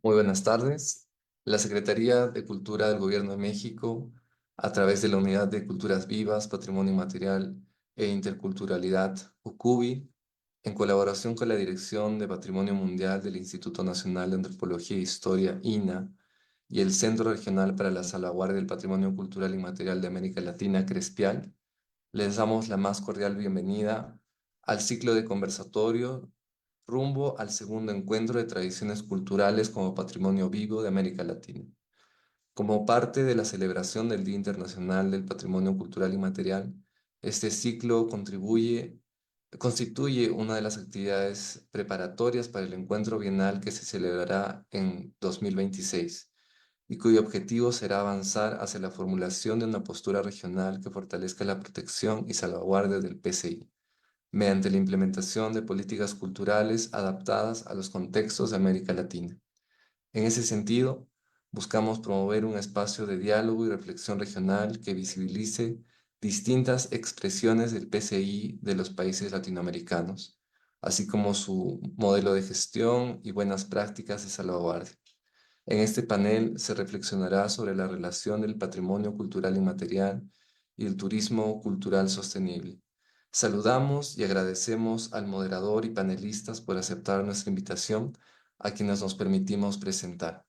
Muy buenas tardes. La Secretaría de Cultura del Gobierno de México, a través de la Unidad de Culturas Vivas, Patrimonio Inmaterial e Interculturalidad, UCUBI, en colaboración con la Dirección de Patrimonio Mundial del Instituto Nacional de Antropología e Historia, INA, y el Centro Regional para la Salvaguardia del Patrimonio Cultural Inmaterial de América Latina, CRESPIAL, les damos la más cordial bienvenida al ciclo de conversatorio rumbo al segundo encuentro de tradiciones culturales como patrimonio vivo de América Latina. Como parte de la celebración del Día Internacional del Patrimonio Cultural Inmaterial, este ciclo constituye una de las actividades preparatorias para el encuentro bienal que se celebrará en 2026 y cuyo objetivo será avanzar hacia la formulación de una postura regional que fortalezca la protección y salvaguardia del PCI mediante la implementación de políticas culturales adaptadas a los contextos de América Latina. En ese sentido, buscamos promover un espacio de diálogo y reflexión regional que visibilice distintas expresiones del PCI de los países latinoamericanos, así como su modelo de gestión y buenas prácticas de salvaguardia. En este panel se reflexionará sobre la relación del patrimonio cultural inmaterial y el turismo cultural sostenible. Saludamos y agradecemos al moderador y panelistas por aceptar nuestra invitación, a quienes nos permitimos presentar.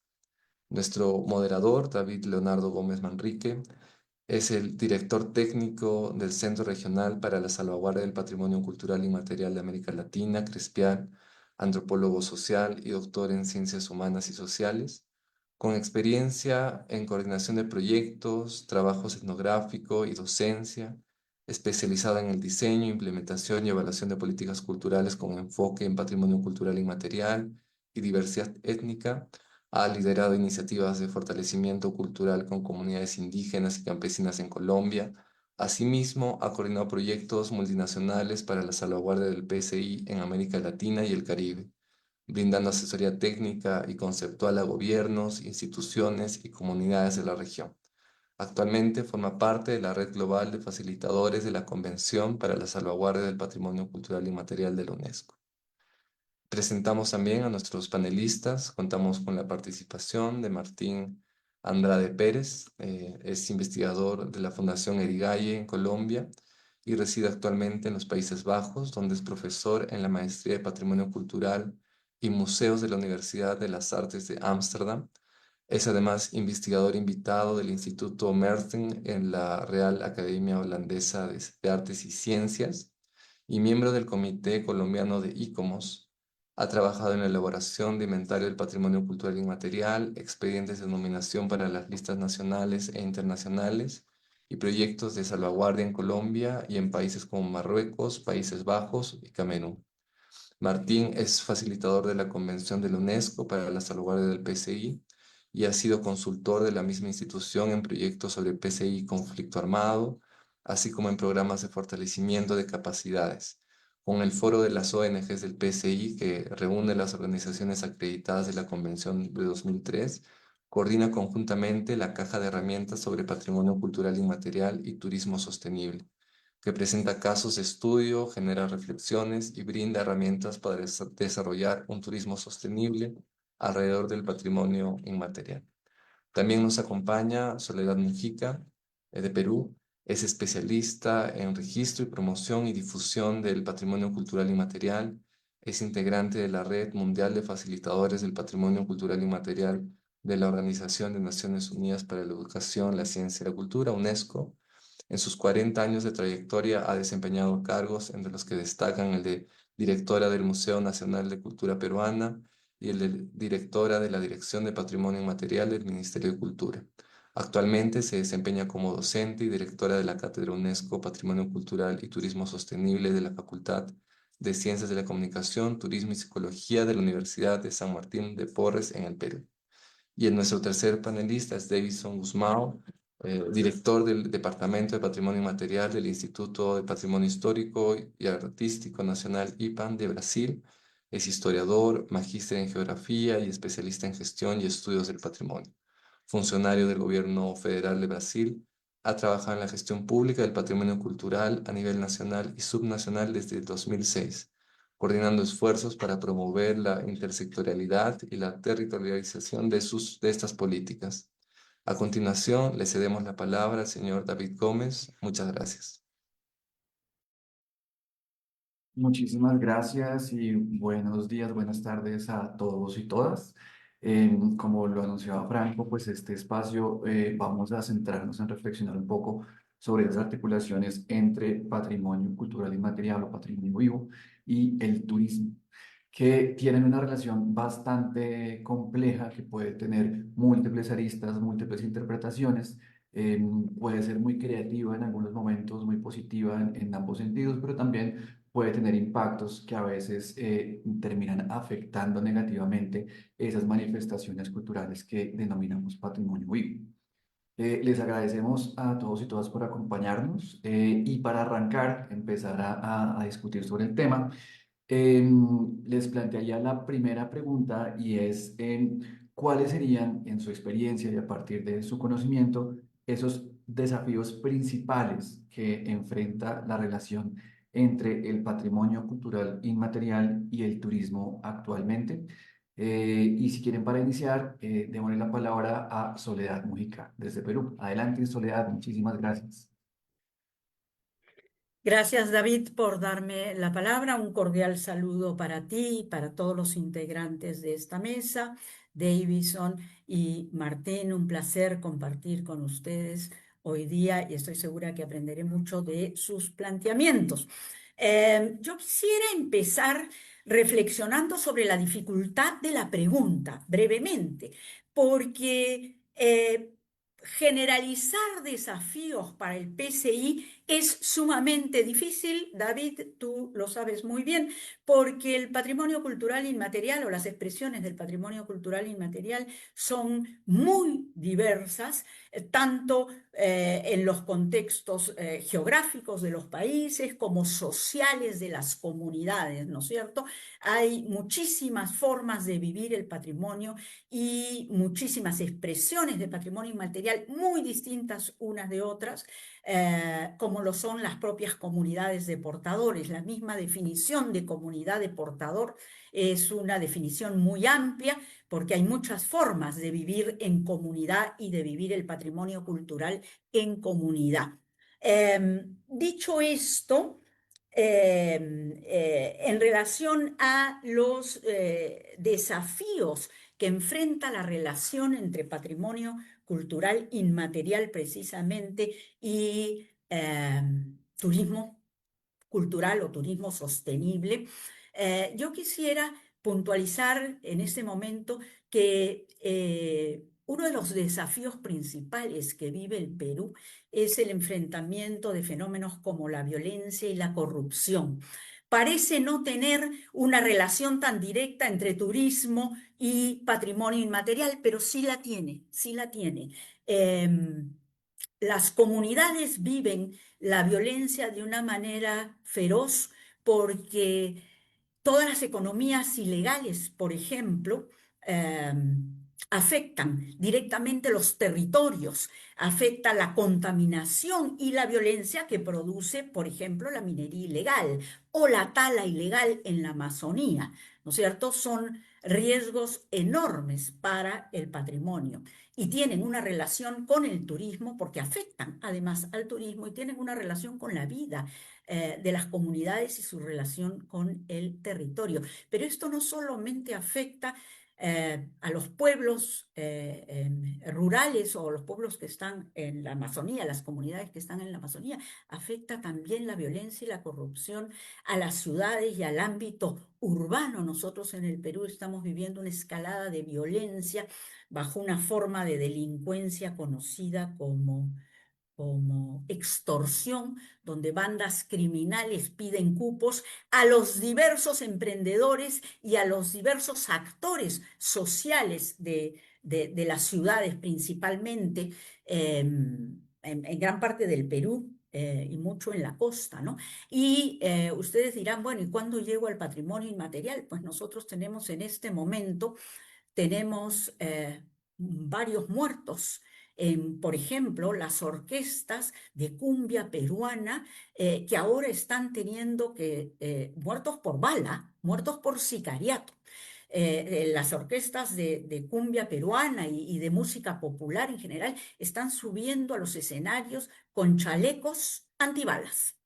Nuestro moderador, David Leonardo Gómez Manrique, es el director técnico del Centro Regional para la Salvaguardia del Patrimonio Cultural Inmaterial de América Latina, CRESPIAL, antropólogo social y doctor en ciencias humanas y sociales, con experiencia en coordinación de proyectos, trabajos etnográfico y docencia, especializada en el diseño, implementación y evaluación de políticas culturales con enfoque en patrimonio cultural inmaterial y diversidad étnica. Ha liderado iniciativas de fortalecimiento cultural con comunidades indígenas y campesinas en Colombia. Asimismo, ha coordinado proyectos multinacionales para la salvaguardia del PCI en América Latina y el Caribe, brindando asesoría técnica y conceptual a gobiernos, instituciones y comunidades de la región. Actualmente forma parte de la red global de facilitadores de la Convención para la Salvaguardia del Patrimonio Cultural Inmaterial de la UNESCO. Presentamos también a nuestros panelistas. Contamos con la participación de Martín Andrade Pérez. Es investigador de la Fundación Erigalle en Colombia y reside actualmente en los Países Bajos, donde es profesor en la Maestría de Patrimonio Cultural y Museos de la Universidad de las Artes de Ámsterdam. Es además investigador invitado del Instituto Merten en la Real Academia Holandesa de Artes y Ciencias y miembro del Comité Colombiano de ICOMOS. Ha trabajado en la elaboración de inventario del patrimonio cultural inmaterial, expedientes de nominación para las listas nacionales e internacionales y proyectos de salvaguardia en Colombia y en países como Marruecos, Países Bajos y Camerún. Martín es facilitador de la Convención de la UNESCO para la salvaguardia del PCI y ha sido consultor de la misma institución en proyectos sobre PCI y conflicto armado, así como en programas de fortalecimiento de capacidades. Con el Foro de las ONGs del PCI, que reúne las organizaciones acreditadas de la Convención de 2003, coordina conjuntamente la Caja de Herramientas sobre Patrimonio Cultural Inmaterial y Turismo Sostenible, que presenta casos de estudio, genera reflexiones y brinda herramientas para desarrollar un turismo sostenible alrededor del patrimonio inmaterial. También nos acompaña Soledad Mujica, de Perú. Es especialista en registro y promoción y difusión del patrimonio cultural inmaterial. Es integrante de la Red Mundial de Facilitadores del Patrimonio Cultural Inmaterial de la Organización de Naciones Unidas para la Educación, la Ciencia y la Cultura, UNESCO. En sus 40 años de trayectoria ha desempeñado cargos entre los que destacan el de directora del Museo Nacional de Cultura Peruana y el de directora de la Dirección de Patrimonio Inmaterial del Ministerio de Cultura. Actualmente se desempeña como docente y directora de la Cátedra UNESCO Patrimonio Cultural y Turismo Sostenible de la Facultad de Ciencias de la Comunicación, Turismo y Psicología de la Universidad de San Martín de Porres en el Perú. Y en nuestro tercer panelista es Davison Guzmão, director del Departamento de Patrimonio Inmaterial del Instituto de Patrimonio Histórico y Artístico Nacional IPAM de Brasil. Es historiador, magíster en geografía y especialista en gestión y estudios del patrimonio. Funcionario del Gobierno Federal de Brasil, ha trabajado en la gestión pública del patrimonio cultural a nivel nacional y subnacional desde 2006. coordinando esfuerzos para promover la intersectorialidad y la territorialización de estas políticas. A continuación, le cedemos la palabra al señor David Gómez. Muchas gracias. Muchísimas gracias y buenos días, buenas tardes a todos y todas. Como lo anunciaba Franco, pues este espacio vamos a centrarnos en reflexionar un poco sobre las articulaciones entre patrimonio cultural inmaterial o patrimonio vivo y el turismo, que tienen una relación bastante compleja que puede tener múltiples aristas, múltiples interpretaciones. Puede ser muy creativa en algunos momentos, muy positiva en ambos sentidos, pero también puede tener impactos que a veces terminan afectando negativamente esas manifestaciones culturales que denominamos patrimonio vivo. Les agradecemos a todos y todas por acompañarnos y para arrancar, empezar a discutir sobre el tema. Les plantearía la primera pregunta y es ¿cuáles serían, en su experiencia y a partir de su conocimiento, esos desafíos principales que enfrenta la relación entre el patrimonio cultural inmaterial y el turismo actualmente? Y si quieren, para iniciar, démosle la palabra a Soledad Mujica desde Perú. Adelante, Soledad, muchísimas gracias. Gracias, David, por darme la palabra. Un cordial saludo para ti y para todos los integrantes de esta mesa. Davison y Martín, un placer compartir con ustedes hoy día y estoy segura que aprenderé mucho de sus planteamientos. Yo quisiera empezar reflexionando sobre la dificultad de la pregunta, brevemente, porque generalizar desafíos para el PCI es sumamente difícil, David, tú lo sabes muy bien, porque el patrimonio cultural inmaterial o las expresiones del patrimonio cultural inmaterial son muy diversas, tanto en los contextos geográficos de los países como sociales de las comunidades, ¿no es cierto? Hay muchísimas formas de vivir el patrimonio y muchísimas expresiones de patrimonio inmaterial muy distintas unas de otras, como lo son las propias comunidades de portadores. La misma definición de comunidad de portador es una definición muy amplia porque hay muchas formas de vivir en comunidad y de vivir el patrimonio cultural en comunidad. Dicho esto, en relación a los desafíos que enfrenta la relación entre patrimonio cultural inmaterial precisamente y turismo cultural o turismo sostenible. Yo quisiera puntualizar en este momento que uno de los desafíos principales que vive el Perú es el enfrentamiento de fenómenos como la violencia y la corrupción. Parece no tener una relación tan directa entre turismo y patrimonio inmaterial, pero sí la tiene, sí la tiene. Las comunidades viven la violencia de una manera feroz porque todas las economías ilegales, por ejemplo, eh, afectan directamente los territorios, afecta la contaminación y la violencia que produce, por ejemplo, la minería ilegal o la tala ilegal en la Amazonía, ¿no es cierto? Son riesgos enormes para el patrimonio y tienen una relación con el turismo porque afectan además al turismo y tienen una relación con la vida de las comunidades y su relación con el territorio. Pero esto no solamente afecta a los pueblos rurales o los pueblos que están en la Amazonía, las comunidades que están en la Amazonía, afecta también la violencia y la corrupción a las ciudades y al ámbito urbano. Nosotros en el Perú estamos viviendo una escalada de violencia bajo una forma de delincuencia conocida como extorsión, donde bandas criminales piden cupos a los diversos emprendedores y a los diversos actores sociales de las ciudades principalmente, en gran parte del Perú. Y mucho en la costa, ¿no? Y ustedes dirán, bueno, ¿y cuándo llego al patrimonio inmaterial? Pues nosotros tenemos en este momento tenemos varios muertos por ejemplo, las orquestas de cumbia peruana que ahora están teniendo muertos por bala, muertos por sicariato. Las orquestas de cumbia peruana y de música popular en general están subiendo a los escenarios con chalecos antibalas.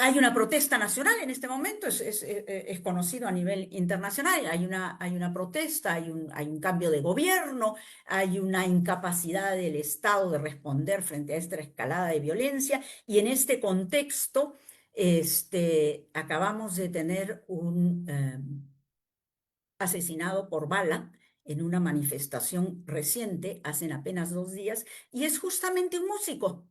Hay una protesta nacional en este momento, es conocido a nivel internacional, hay una protesta, hay un cambio de gobierno, hay una incapacidad del Estado de responder frente a esta escalada de violencia, y en este contexto acabamos de tener un asesinado por bala en una manifestación reciente, hace apenas 2 días, y es justamente un músico.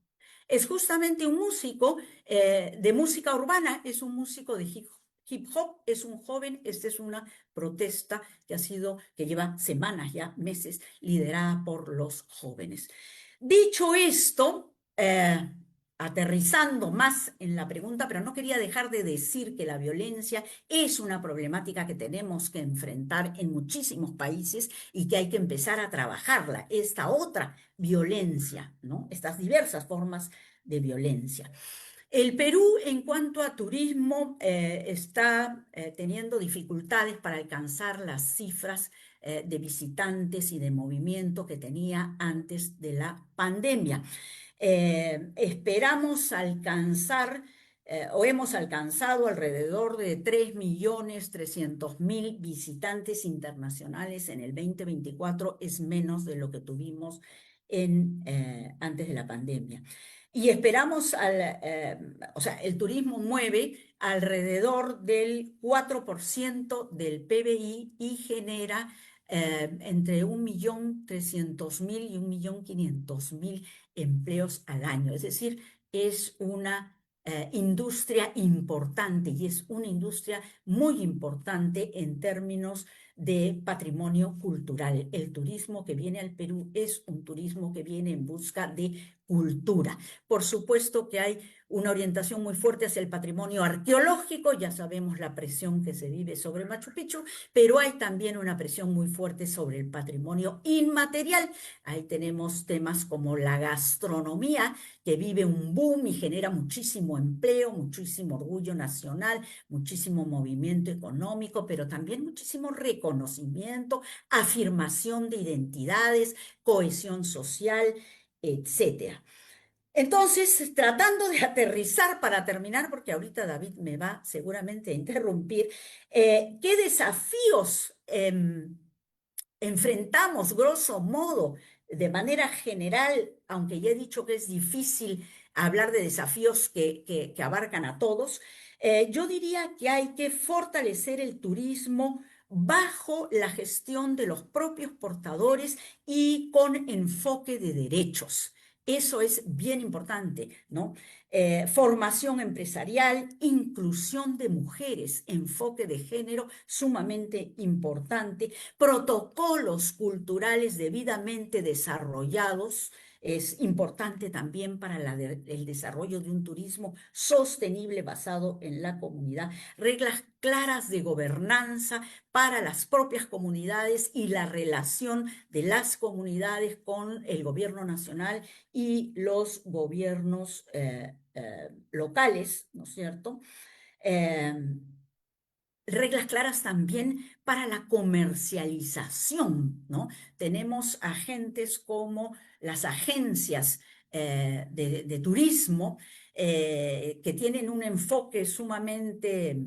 Es justamente un músico de música urbana, es un músico de hip hop, es un joven. Esta es una protesta que lleva semanas, ya meses, liderada por los jóvenes. Dicho esto, aterrizando más en la pregunta, pero no quería dejar de decir que la violencia es una problemática que tenemos que enfrentar en muchísimos países y que hay que empezar a trabajarla, esta otra violencia, ¿no? Estas diversas formas de violencia. El Perú, en cuanto a turismo, está teniendo dificultades para alcanzar las cifras de visitantes y de movimiento que tenía antes de la pandemia. Esperamos alcanzar o hemos alcanzado alrededor de 3.300.000 visitantes internacionales en el 2024, es menos de lo que tuvimos antes de la pandemia. Y esperamos, o sea, el turismo mueve alrededor del 4% del PBI y genera entre 1.300.000 y 1.500.000 empleos al año. Es decir, es una industria importante, y es una industria muy importante en términos de patrimonio cultural. El turismo que viene al Perú es un turismo que viene en busca de cultura. Por supuesto que hay una orientación muy fuerte hacia el patrimonio arqueológico, ya sabemos la presión que se vive sobre Machu Picchu, pero hay también una presión muy fuerte sobre el patrimonio inmaterial. Ahí tenemos temas como la gastronomía, que vive un boom y genera muchísimo empleo, muchísimo orgullo nacional, muchísimo movimiento económico, pero también muchísimo reconocimiento, afirmación de identidades, cohesión social, etcétera. Entonces, tratando de aterrizar para terminar, porque ahorita David me va seguramente a interrumpir, ¿qué desafíos enfrentamos, grosso modo, de manera general, aunque ya he dicho que es difícil hablar de desafíos que abarcan a todos? Yo diría que hay que fortalecer el turismo bajo la gestión de los propios portadores y con enfoque de derechos. Eso es bien importante, ¿no? Formación empresarial, inclusión de mujeres, enfoque de género sumamente importante, protocolos culturales debidamente desarrollados. Es importante también para el desarrollo de un turismo sostenible basado en la comunidad, reglas claras de gobernanza para las propias comunidades y la relación de las comunidades con el gobierno nacional y los gobiernos locales, ¿no es cierto? Reglas claras también para la comercialización, ¿no? Tenemos agentes como las agencias de turismo que tienen un enfoque sumamente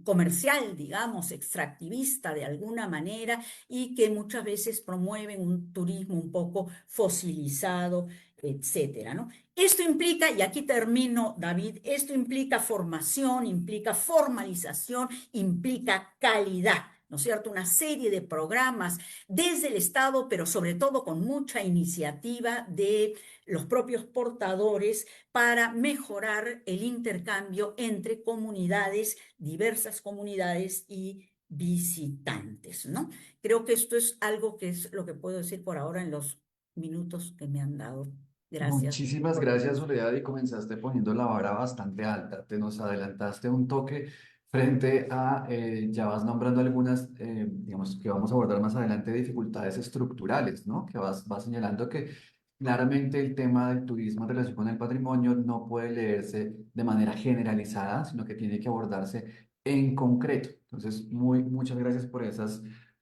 comercial, digamos, extractivista de alguna manera, y que muchas veces promueven un turismo un poco fosilizado, etcétera, ¿no? Esto implica, y aquí termino, David, esto implica formación, implica formalización, implica calidad, ¿no es cierto? Una serie de programas desde el Estado, pero sobre todo con mucha iniciativa de los propios portadores para mejorar el intercambio entre comunidades, diversas comunidades y visitantes, ¿no? Creo que esto es algo que es lo que puedo decir por ahora en los minutos que me han dado. Gracias Muchísimas por la gracias, atención. Soledad, y comenzaste poniendo la vara bastante alta. Te nos adelantaste un toque Frente a, ya vas nombrando algunas, digamos, que vamos a abordar más adelante, dificultades estructurales, ¿no? Que vas señalando que claramente el tema del turismo en relación con el patrimonio no puede leerse de manera generalizada, sino que tiene que abordarse en concreto. Entonces, muchas gracias por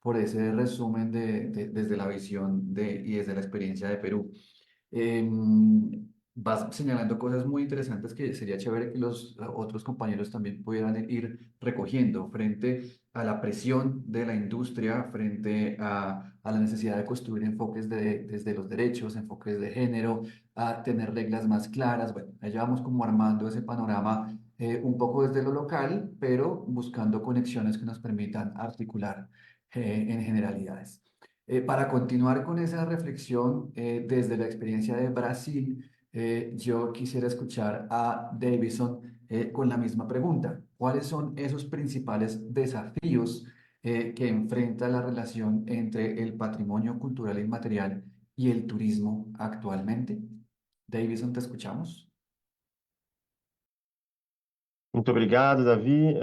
por ese resumen desde la visión y desde la experiencia de Perú. Vas señalando cosas muy interesantes que sería chévere que los otros compañeros también pudieran ir recogiendo frente a la presión de la industria, frente a la necesidad de construir enfoques desde los derechos, enfoques de género, a tener reglas más claras. Bueno, allá vamos como armando ese panorama un poco desde lo local, pero buscando conexiones que nos permitan articular en generalidades. Para continuar con esa reflexión desde la experiencia de Brasil, yo quisiera escuchar a Davison con la misma pregunta. ¿Cuáles son esos principales desafíos que enfrenta la relación entre el patrimonio cultural inmaterial y el turismo actualmente? Davison, te escuchamos. Muito obrigado, Davi.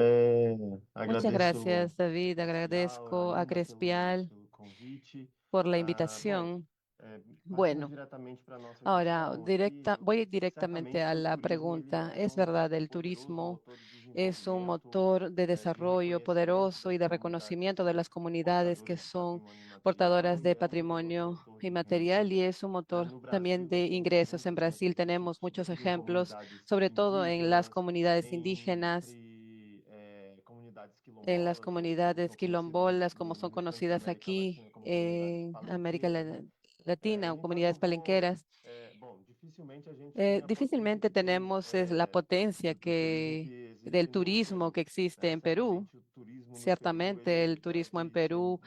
Muchas Agradeço gracias, David. Especial, Agradezco a Aline, Crespial pelo convite. por la Bom, invitación. partindo Bueno, diretamente para a nossa ahora questão aqui, voy directamente certamente a o la turismo ele pregunta. é Es um verdad, el poderoso turismo motor de es un desenvolvimento, motor de de desarrollo reconhecimento poderoso y das de comunidades reconocimiento que de são las comunidades que portadores de son patrimônio imaterial portadoras e de é um poderoso patrimonio motor de renda. inmaterial y es un motor No también Brasil, nós de temos ingresos. En muitos Brasil exemplos tenemos disso, muchos sobretudo em ejemplos, comunidades sobre todo en las indígenas, comunidades indígenas, comunidades en las quilombolas, como comunidades são conhecidas quilombolas, como son no restante da conocidas América aquí Latina, como comunidades en América palenqueras, né? Latina, o Enquanto, comunidades bom, palenqueras. dificilmente a gente tem a potência Difícilmente que tem tenemos es la potencia do turismo que del existe no turismo Peru, que existe né? en Perú. Certamente o turismo no Peru, Ciertamente el ele turismo en deve ser Perú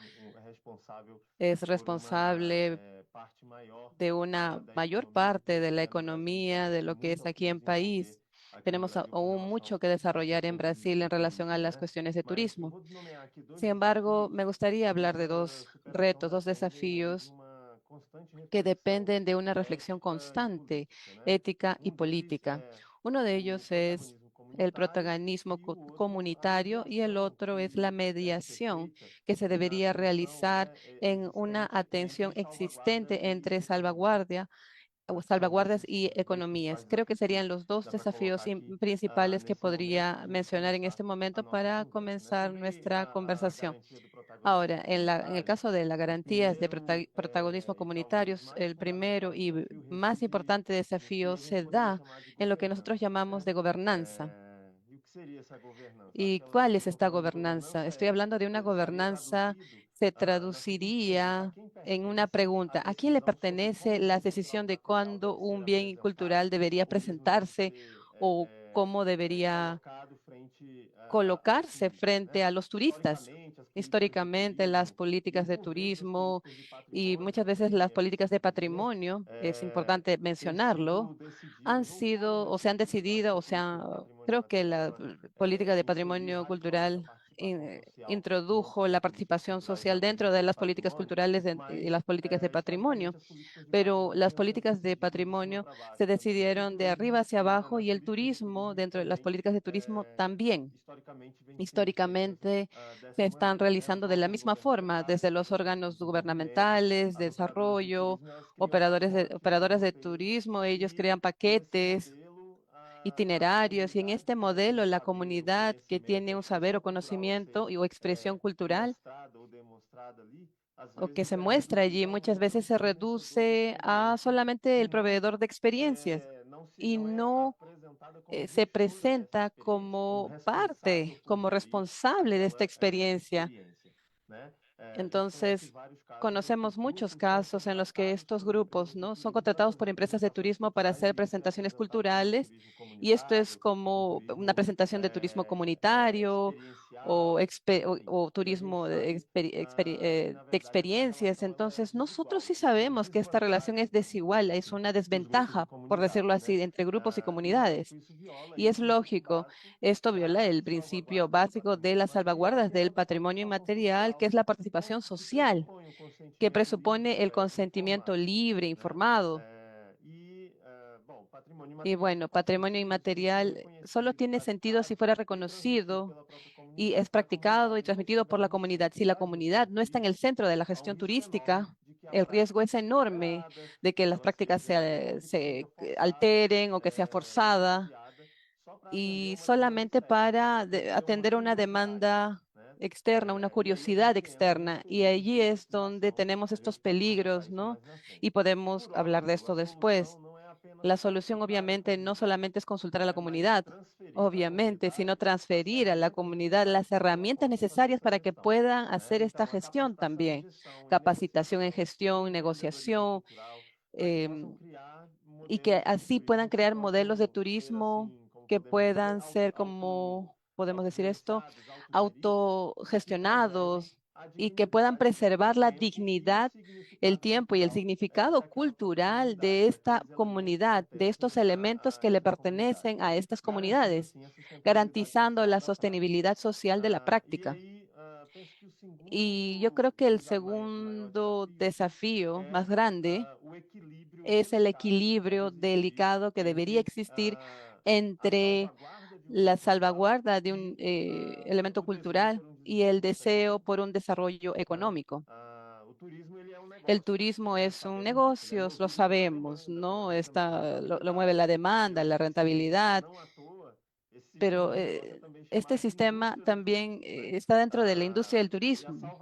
responsável es por uma responsable parte maior de una da mayor economia parte de la brasileira, né? A gente economía ainda de tem lo que muito es a que aquí en desenvolver país. aqui no Tenemos Brasil com aún mucho relação que a desarrollar en setores Brasil en relación a turísticos, las né? cuestiones de Mas eu turismo. vou nomear aqui dois Sin embargo, desafios me gustaría que hablar de nessa dos superação retos, da dos pandemia e de desafíos uma constante que reflexão dependen de una reflexión ética e constante, política, né? ética y Um deles política. é Uno de o ellos es protagonismo el comunitário protagonismo e o outro a comunitario y el mediação otro es la que deve ser mediación feita que se na debería atenção, realizar né, en una existente atención entre salvaguarda existente entre e economia. Então, salvaguardas esses y dois economías. principais Creo que desafios serían los dos dá para colocar desafíos aqui principales que nesse momento podría para a gente mencionar en começar este a momento nossa para conversa, né? comenzar Sobre nuestra a conversación. garantia do protagonismo Ahora, en el comunitário, caso de las o garantías de primeiro protagonismo e talvez comunitarios, mais el primero fundamental y desafio más reside importante no que desafío a gente se poderia da chamar de en lo que nosotros governança, llamamos né? de gobernanza. E o que seria essa governança? Acho ¿Y que ela, cuál es quando esta falamos de gobernanza? governança, Estoy hablando de una estaria gobernanza, traduzido se na seguinte pergunta: a traduciría quem en una pertence a pregunta: ¿a quién le decisão sobre pertenece como o la bem decisión cultural de material cuándo deve ser un bien cultural apresentado, debería ou mesmo deve presentarse ser o cómo debería colocado frente aos colocarse turistas, né? frente a los turistas? Historicamente, as políticas de Históricamente, las turismo e, políticas de por vezes, as turismo políticas de y patrimônio muchas veces também, las é políticas de preciso dizer, patrimonio, es importante têm mencionarlo, sido han decididas ou foram sido o se han decididas para que decidido, a o política de sea, patrimônio creo que material la ela política de inserir patrimonio radicalmente a cultural participação social junto introdujo às la políticas participación culturais e social à dentro política de de las políticas patrimônio, culturales y mas las políticas de historicamente patrimonio, as políticas de pero patrimônio las elas são políticas de decididas de cima patrimonio para se baixo, tanto que o decidieron de arriba turismo hacia abajo y nas el políticas de turismo, turismo dentro de las também políticas de turismo también historicamente vêm sendo feitas históricamente se dessa están maneira, né? Os realizando de la órgãos misma forma, desde governamentais, los agências de órganos desenvolvimento, gubernamentales, as operadoras de desarrollo, turismo, elas criam pacotes, né, de operadoras de roteiro turismo, ellos e crean por esse paquetes modelo a itinerarios y en comunidade este que tem um modelo la saber, um comunidad que conhecimento, a tiene un saber o expressão cultural a ser conocimiento o expresión cultural mostrada ou demonstrada ali, às o que vezes se é muestra allí reduzida a muchas um veces se fornecedor de reduce a experiência solamente e el proveedor de experiencias y não é no apresentada como se gestora dessa presenta experiência, como como parte, responsável por como gerir responsable de esta aquela experiencia. experiência, né? A gente conhece Entonces, vários casos em que conocemos muchos grupos são casos en los que contratados estos por grupos, empresas de ¿no? son turismo para contratados por fazer empresas de apresentações turismo para culturais hacer e isso é presentaciones apresentado como culturales turismo y esto es comunitário, o como una turismo presentación de turismo comunitario experiencial, enfim. o E a gente turismo sabe que, na de verdade, essa experiencias. relação ela é Entonces, nosotros desigual. sí Isso é sabemos que esta relación desvantagem es desigual, es una para os grupos de desventaja, por decirlo comunidade, né? así, entre grupos y E, lógico, comunidades. isso viola aí Y o es princípio lógico, básico esto viola da el principio salvaguarda do básico de patrimônio las imaterial, salvaguardas que é del o da patrimonio participação inmaterial, que social es la participación que social, pressupõe o que consentimento livre, presupone el direto e consentimiento informado, libre, né? informado. Bom, Y bueno, patrimonio inmaterial solo tiene sentido si fuera reconocido y es practicado y transmitido por la comunidad. Si la comunidad no está en el centro de la gestión turística, el riesgo es enorme de que las prácticas se alteren o que sea forzada y solamente para atender una demanda externa, una curiosidad externa. Y allí es donde tenemos estos peligros, ¿no? Y podemos hablar de esto después. La solución obviamente no solamente es consultar a la comunidad, obviamente, sino transferir a la comunidad las herramientas necesarias para que puedan hacer esta gestión también. Capacitación en gestión, negociación, em, y que así puedan crear modelos de turismo que puedan ser, como podemos decir esto, autogestionados y que puedan preservar la dignidad, el tiempo y el significado cultural de esta comunidad, de estos elementos que le pertenecen a estas comunidades, garantizando la sostenibilidad social de la práctica. Y yo creo que el segundo desafío más grande es el equilibrio delicado que debería existir entre la salvaguarda de un elemento cultural y el deseo por un desarrollo económico. El turismo es un negocio, lo sabemos, ¿no? Lo mueve la demanda, la rentabilidad, pero este sistema también está dentro de la industria del turismo.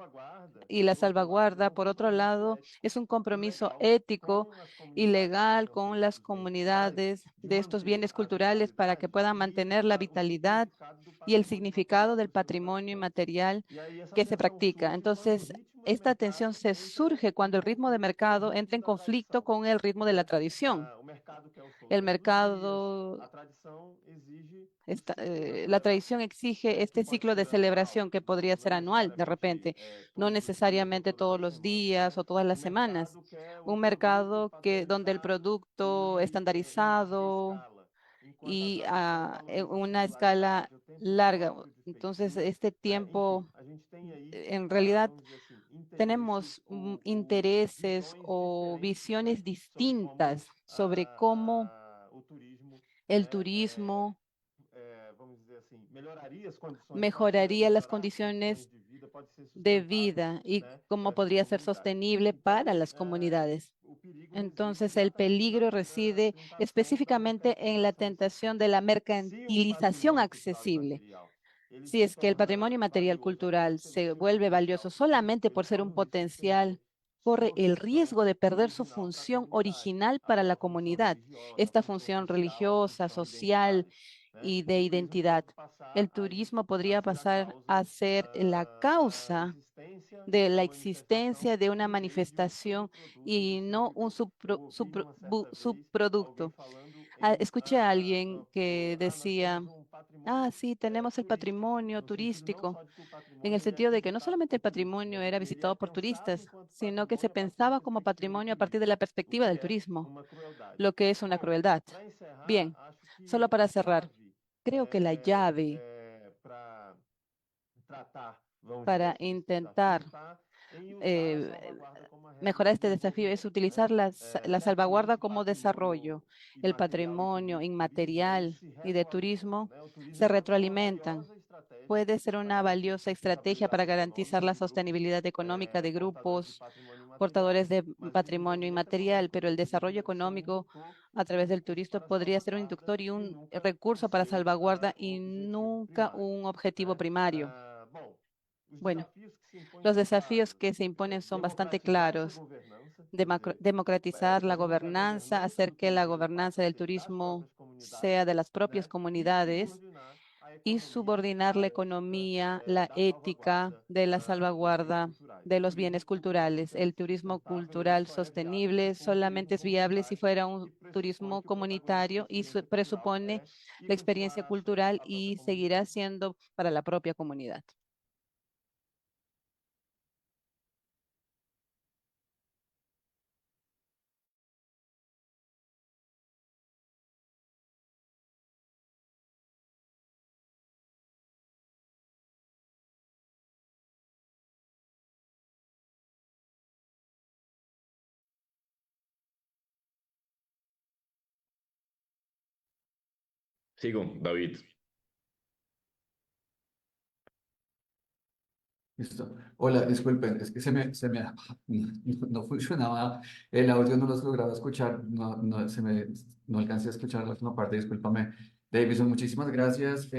Y la salvaguarda, por otro lado, es un compromiso ético y legal con las comunidades de estos bienes culturales para que puedan mantener la vitalidad y el significado del patrimonio inmaterial que se practica. Entonces, esta tensión se surge cuando el ritmo de mercado entra en conflicto con el ritmo de la tradición. El mercado la tradición exige este ciclo de celebración que podría ser anual de repente, no necesariamente todos los días o todas las semanas. Un mercado donde el producto estandarizado y en una escala larga. Entonces, este tiempo, en realidad, tenemos intereses o visiones distintas sobre cómo el turismo mejoraría las condiciones de vida y cómo podría ser sostenible para las comunidades. Entonces, el peligro reside específicamente en la tentación de la mercantilización accesible. Si es que el patrimonio material cultural se vuelve valioso solamente por ser un potencial, corre el riesgo de perder su función original para la comunidad, esta función religiosa, social y de identidad. El turismo podría pasar a ser la causa de la existencia de una manifestación y no un subproducto. Escuché a alguien que decía, sí, tenemos el patrimonio turístico, en el sentido de que no solamente el patrimonio era visitado por turistas, sino que se pensaba como patrimonio a partir de la perspectiva del turismo, lo que es una crueldad. Bien, solo para cerrar, creo que la llave para intentar eh, mejorar este desafío es utilizar la salvaguarda como desarrollo. El patrimonio inmaterial y de turismo se retroalimentan. Puede ser una valiosa estrategia para garantizar la sostenibilidad económica de grupos portadores de patrimonio inmaterial, pero el desarrollo económico a través del turismo podría ser un inductor y un recurso para salvaguarda y nunca un objetivo primario. Bueno, los desafíos que se imponen son bastante claros. Democratizar la gobernanza, hacer que la gobernanza del turismo sea de las propias comunidades y subordinar la economía, la ética de la salvaguarda de los bienes culturales. El turismo cultural sostenible solamente es viable si fuera un turismo comunitario y presupone la experiencia cultural y seguirá siendo para la propia comunidad. Sigo, David. Listo. Hola, disculpen, es que no funcionaba el audio, no los lograba escuchar, no alcancé a escuchar la última parte, discúlpame. Davison, muchísimas gracias.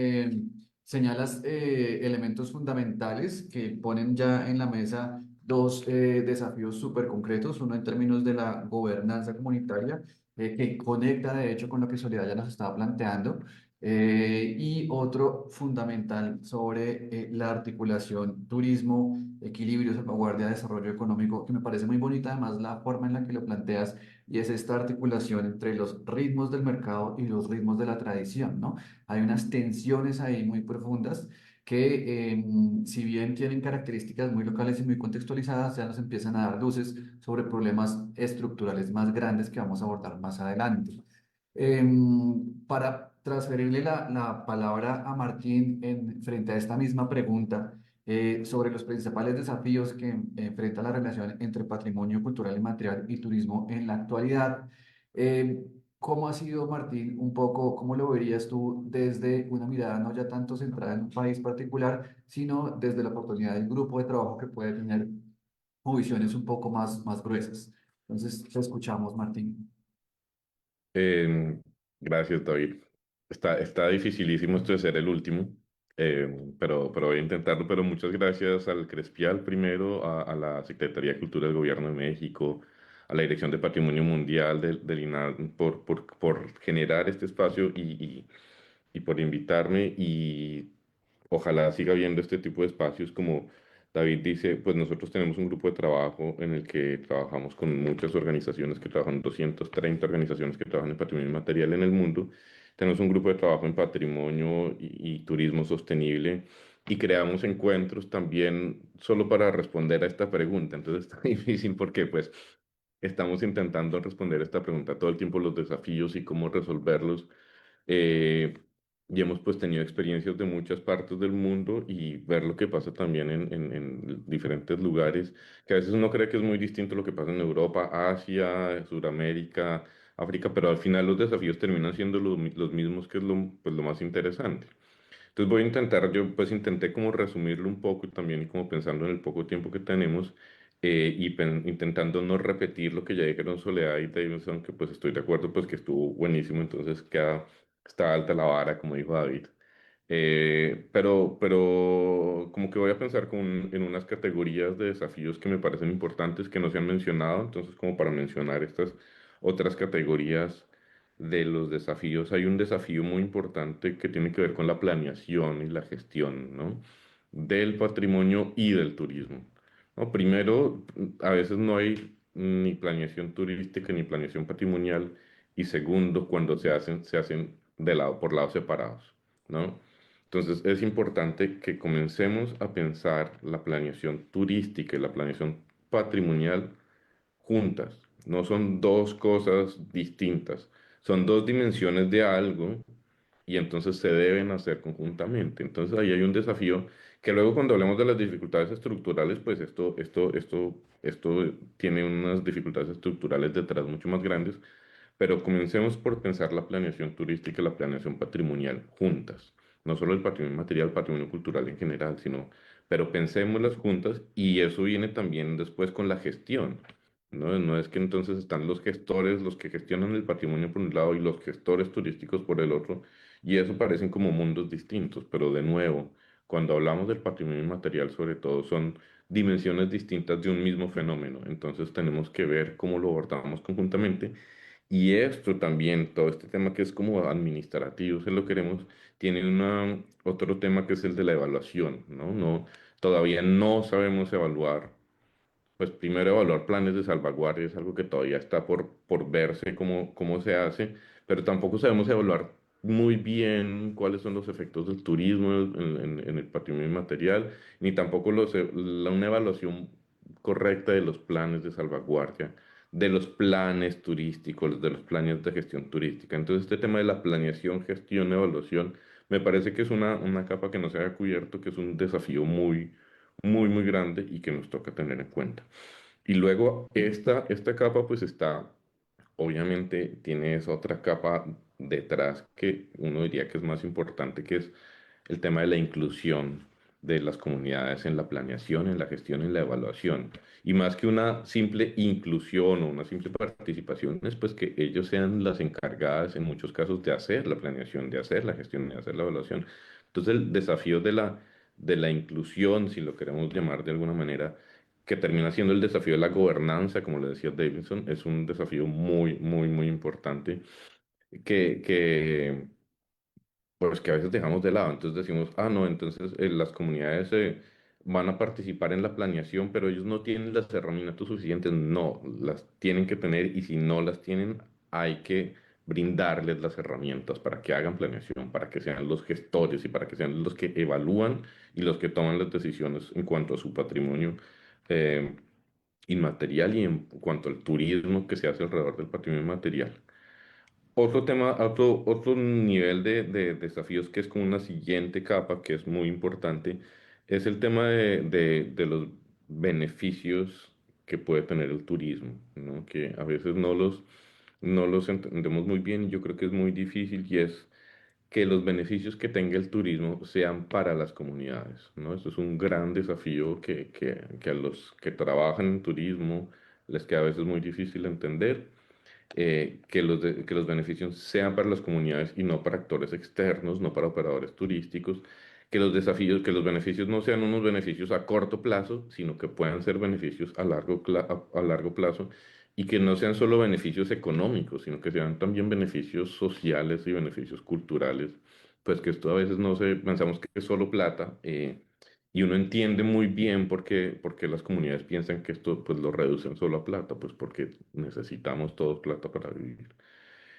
Señalas elementos fundamentales que ponen ya en la mesa dos desafíos súper concretos, uno en términos de la gobernanza comunitaria, que conecta de hecho con lo que Soledad ya nos estaba planteando. Y otro fundamental sobre la articulación turismo, equilibrio, salvaguardia, desarrollo económico, que me parece muy bonita además la forma en la que lo planteas, y es esta articulación entre los ritmos del mercado y los ritmos de la tradición, ¿no? Hay unas tensiones ahí muy profundas que, si bien tienen características muy locales y muy contextualizadas, ya nos empiezan a dar luces sobre problemas estructurales más grandes que vamos a abordar más adelante. Para transferirle la palabra a Martín frente a esta misma pregunta sobre los principales desafíos que enfrenta la relación entre patrimonio cultural y material y turismo en la actualidad. ¿Cómo ha sido, Martín, un poco, cómo lo verías tú desde una mirada no ya tanto centrada en un país particular, sino desde la oportunidad del grupo de trabajo que puede tener o visiones un poco más gruesas? Entonces, te escuchamos, Martín. Em, Gracias, David. Está dificilísimo esto de ser el último, pero voy a intentarlo. Pero muchas gracias al Crespial primero, a la Secretaría de Cultura del Gobierno de México, a la Dirección de Patrimonio Mundial del INAH por generar este espacio y por invitarme. Y ojalá siga habiendo este tipo de espacios como David dice, pues nosotros tenemos un grupo de trabajo en el que trabajamos con muchas organizaciones que trabajan, 230 organizaciones que trabajan en patrimonio inmaterial en el mundo. Tenemos un grupo de trabajo en patrimonio y turismo sostenible y creamos encuentros también solo para responder a esta pregunta. Entonces está difícil porque pues estamos intentando responder esta pregunta todo el tiempo, los desafíos y cómo resolverlos. Eh, y hemos pues tenido experiencias de muchas partes del mundo y ver lo que pasa también en diferentes lugares, que a veces uno cree que es muy distinto lo que pasa en Europa, Asia, Sudamérica, África, pero al final los desafíos terminan siendo los mismos, que es pues, lo más interesante. Entonces voy a intentar, yo pues intenté como resumirlo un poco y también como pensando en el poco tiempo que tenemos intentando no repetir lo que ya dijeron Soledad y Davidson, que pues estoy de acuerdo pues que estuvo buenísimo, entonces está alta la vara, como dijo David. Pero como que voy a pensar en unas categorías de desafíos que me parecen importantes que no se han mencionado, entonces como para mencionar estas otras categorías de los desafíos, hay un desafío muy importante que tiene que ver con la planeación y la gestión, ¿no? Del patrimonio y del turismo, ¿no? Primero, a veces no hay ni planeación turística ni planeación patrimonial, y segundo, cuando se hacen por lados separados, ¿no? Entonces es importante que comencemos a pensar la planeación turística y la planeación patrimonial juntas. No son dos cosas distintas, son dos dimensiones de algo y entonces se deben hacer conjuntamente. Entonces ahí hay un desafío que luego cuando hablemos de las dificultades estructurales, pues esto tiene unas dificultades estructurales detrás mucho más grandes, pero comencemos por pensar la planeación turística y la planeación patrimonial juntas. No solo el patrimonio material, el patrimonio cultural en general, pero pensémoslas juntas y eso viene también después con la gestión. ¿No? No es que entonces están los gestores, los que gestionan el patrimonio por un lado y los gestores turísticos por el otro, y eso parecen como mundos distintos, pero de nuevo, cuando hablamos del patrimonio inmaterial, sobre todo, son dimensiones distintas de un mismo fenómeno, entonces tenemos que ver cómo lo abordamos conjuntamente. Y esto también, todo este tema que es como administrativo, si lo queremos, tiene otro tema que es el de la evaluación, ¿no? Todavía no sabemos evaluar, pues primero evaluar planes de salvaguardia es algo que todavía está por verse cómo se hace, pero tampoco sabemos evaluar muy bien cuáles son los efectos del turismo en el patrimonio inmaterial, ni tampoco una evaluación correcta de los planes de salvaguardia, de los planes turísticos, de los planes de gestión turística. Entonces, este tema de la planeación, gestión, evaluación, me parece que es una capa que no se ha cubierto, que es un desafío muy grande y que nos toca tener en cuenta. Y luego esta capa pues obviamente tiene esa otra capa detrás que uno diría que es más importante, que es el tema de la inclusión de las comunidades en la planeación, en la gestión, en la evaluación. Y más que una simple inclusión o una simple participación, es pues que ellos sean las encargadas en muchos casos de hacer la planeación, de hacer la gestión, de hacer la evaluación. Entonces el desafío de la inclusión, si lo queremos llamar de alguna manera, que termina siendo el desafío de la gobernanza, como le decía Davidson, es un desafío muy, muy, muy importante que pues que a veces dejamos de lado. Entonces decimos, ah, no, entonces las comunidades van a participar en la planeación, pero ellos no tienen las herramientas suficientes. No, las tienen que tener y si no las tienen, hay que brindarles las herramientas para que hagan planeación, para que sean los gestores y para que sean los que evalúan y los que toman las decisiones en cuanto a su patrimonio eh, inmaterial y en cuanto al turismo que se hace alrededor del patrimonio inmaterial. Otro tema, otro nivel de desafíos que es como una siguiente capa que es muy importante, es el tema de los beneficios que puede tener el turismo, ¿no? Que a veces no los entendemos muy bien y yo creo que es muy difícil y es que los beneficios que tenga el turismo sean para las comunidades, ¿no? Eso es un gran desafío que a los que trabajan en turismo les queda a veces muy difícil entender que los beneficios sean para las comunidades y no para actores externos, no para operadores turísticos, que los desafíos, que los beneficios no sean unos beneficios a corto plazo, sino que puedan ser beneficios a largo plazo y que no sean solo beneficios económicos, sino que sean también beneficios sociales y beneficios culturales, pues que esto a veces no se, pensamos que es solo plata. Y uno entiende muy bien por qué las comunidades piensan que esto pues lo reducen solo a plata, pues porque necesitamos todos plata para vivir.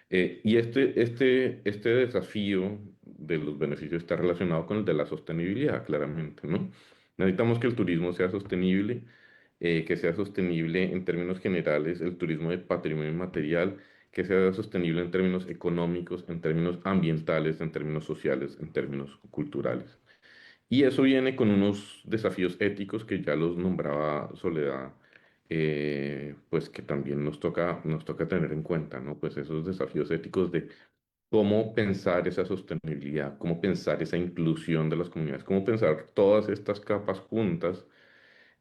Y este desafío de los beneficios está relacionado con el de la sostenibilidad, claramente, ¿no? Necesitamos que el turismo sea sostenible, que sea sostenible en términos generales, el turismo de patrimonio inmaterial, que sea sostenible en términos económicos, en términos ambientales, en términos sociales, en términos culturales. Y eso viene con unos desafíos éticos que ya los nombraba Soledad, pues que también nos toca tener en cuenta, ¿no? Pues esos desafíos éticos de cómo pensar esa sostenibilidad, cómo pensar esa inclusión de las comunidades, cómo pensar todas estas capas juntas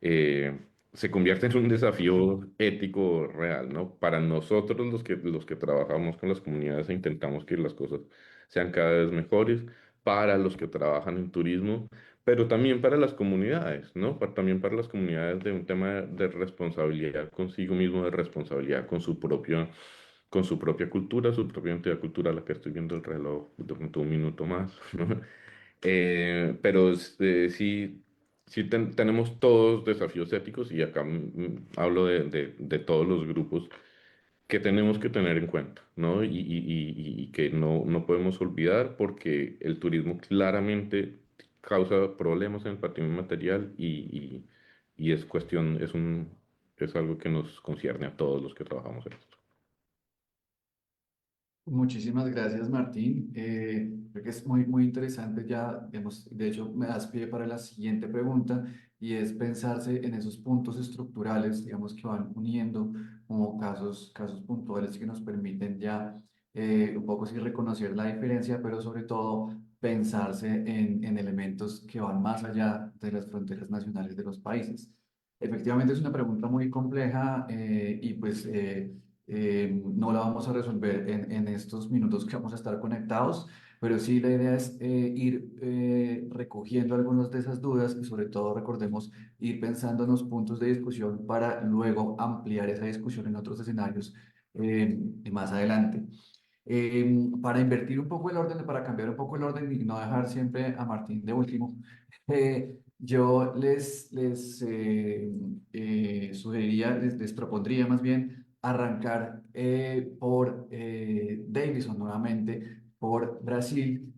eh, se convierte en un desafío ético real, ¿no? Para nosotros los que trabajamos con las comunidades e intentamos que las cosas sean cada vez mejores, para los que trabajan en turismo, pero también para las comunidades, ¿no? También para las comunidades de un tema de responsabilidad consigo mismo, de responsabilidad con su propia cultura, su propia identidad cultural, la que estoy viendo el reloj durante un minuto más, ¿no? Pero sí, tenemos todos desafíos éticos y acá hablo de todos los grupos que tenemos que tener en cuenta, ¿no? Y que no podemos olvidar porque el turismo claramente causa problemas en el patrimonio material y es cuestión, es algo que nos concierne a todos los que trabajamos en esto. Muchísimas gracias, Martín. Creo que es muy, muy interesante ya, digamos, de hecho me das pie para la siguiente pregunta y es pensarse en esos puntos estructurales, digamos, que van uniendo como casos puntuales que nos permiten ya un poco sí reconocer la diferencia, pero sobre todo pensarse en elementos que van más allá de las fronteras nacionales de los países. Efectivamente es una pregunta muy compleja y pues no la vamos a resolver en estos minutos que vamos a estar conectados, pero sí la idea es ir recogiendo algunas de esas dudas y sobre todo recordemos ir pensando en los puntos de discusión para luego ampliar esa discusión en otros escenarios más adelante. Para invertir un poco el orden, para cambiar un poco el orden y no dejar siempre a Martín de último, yo les sugeriría, les propondría más bien arrancar por Davison nuevamente, por Brasil,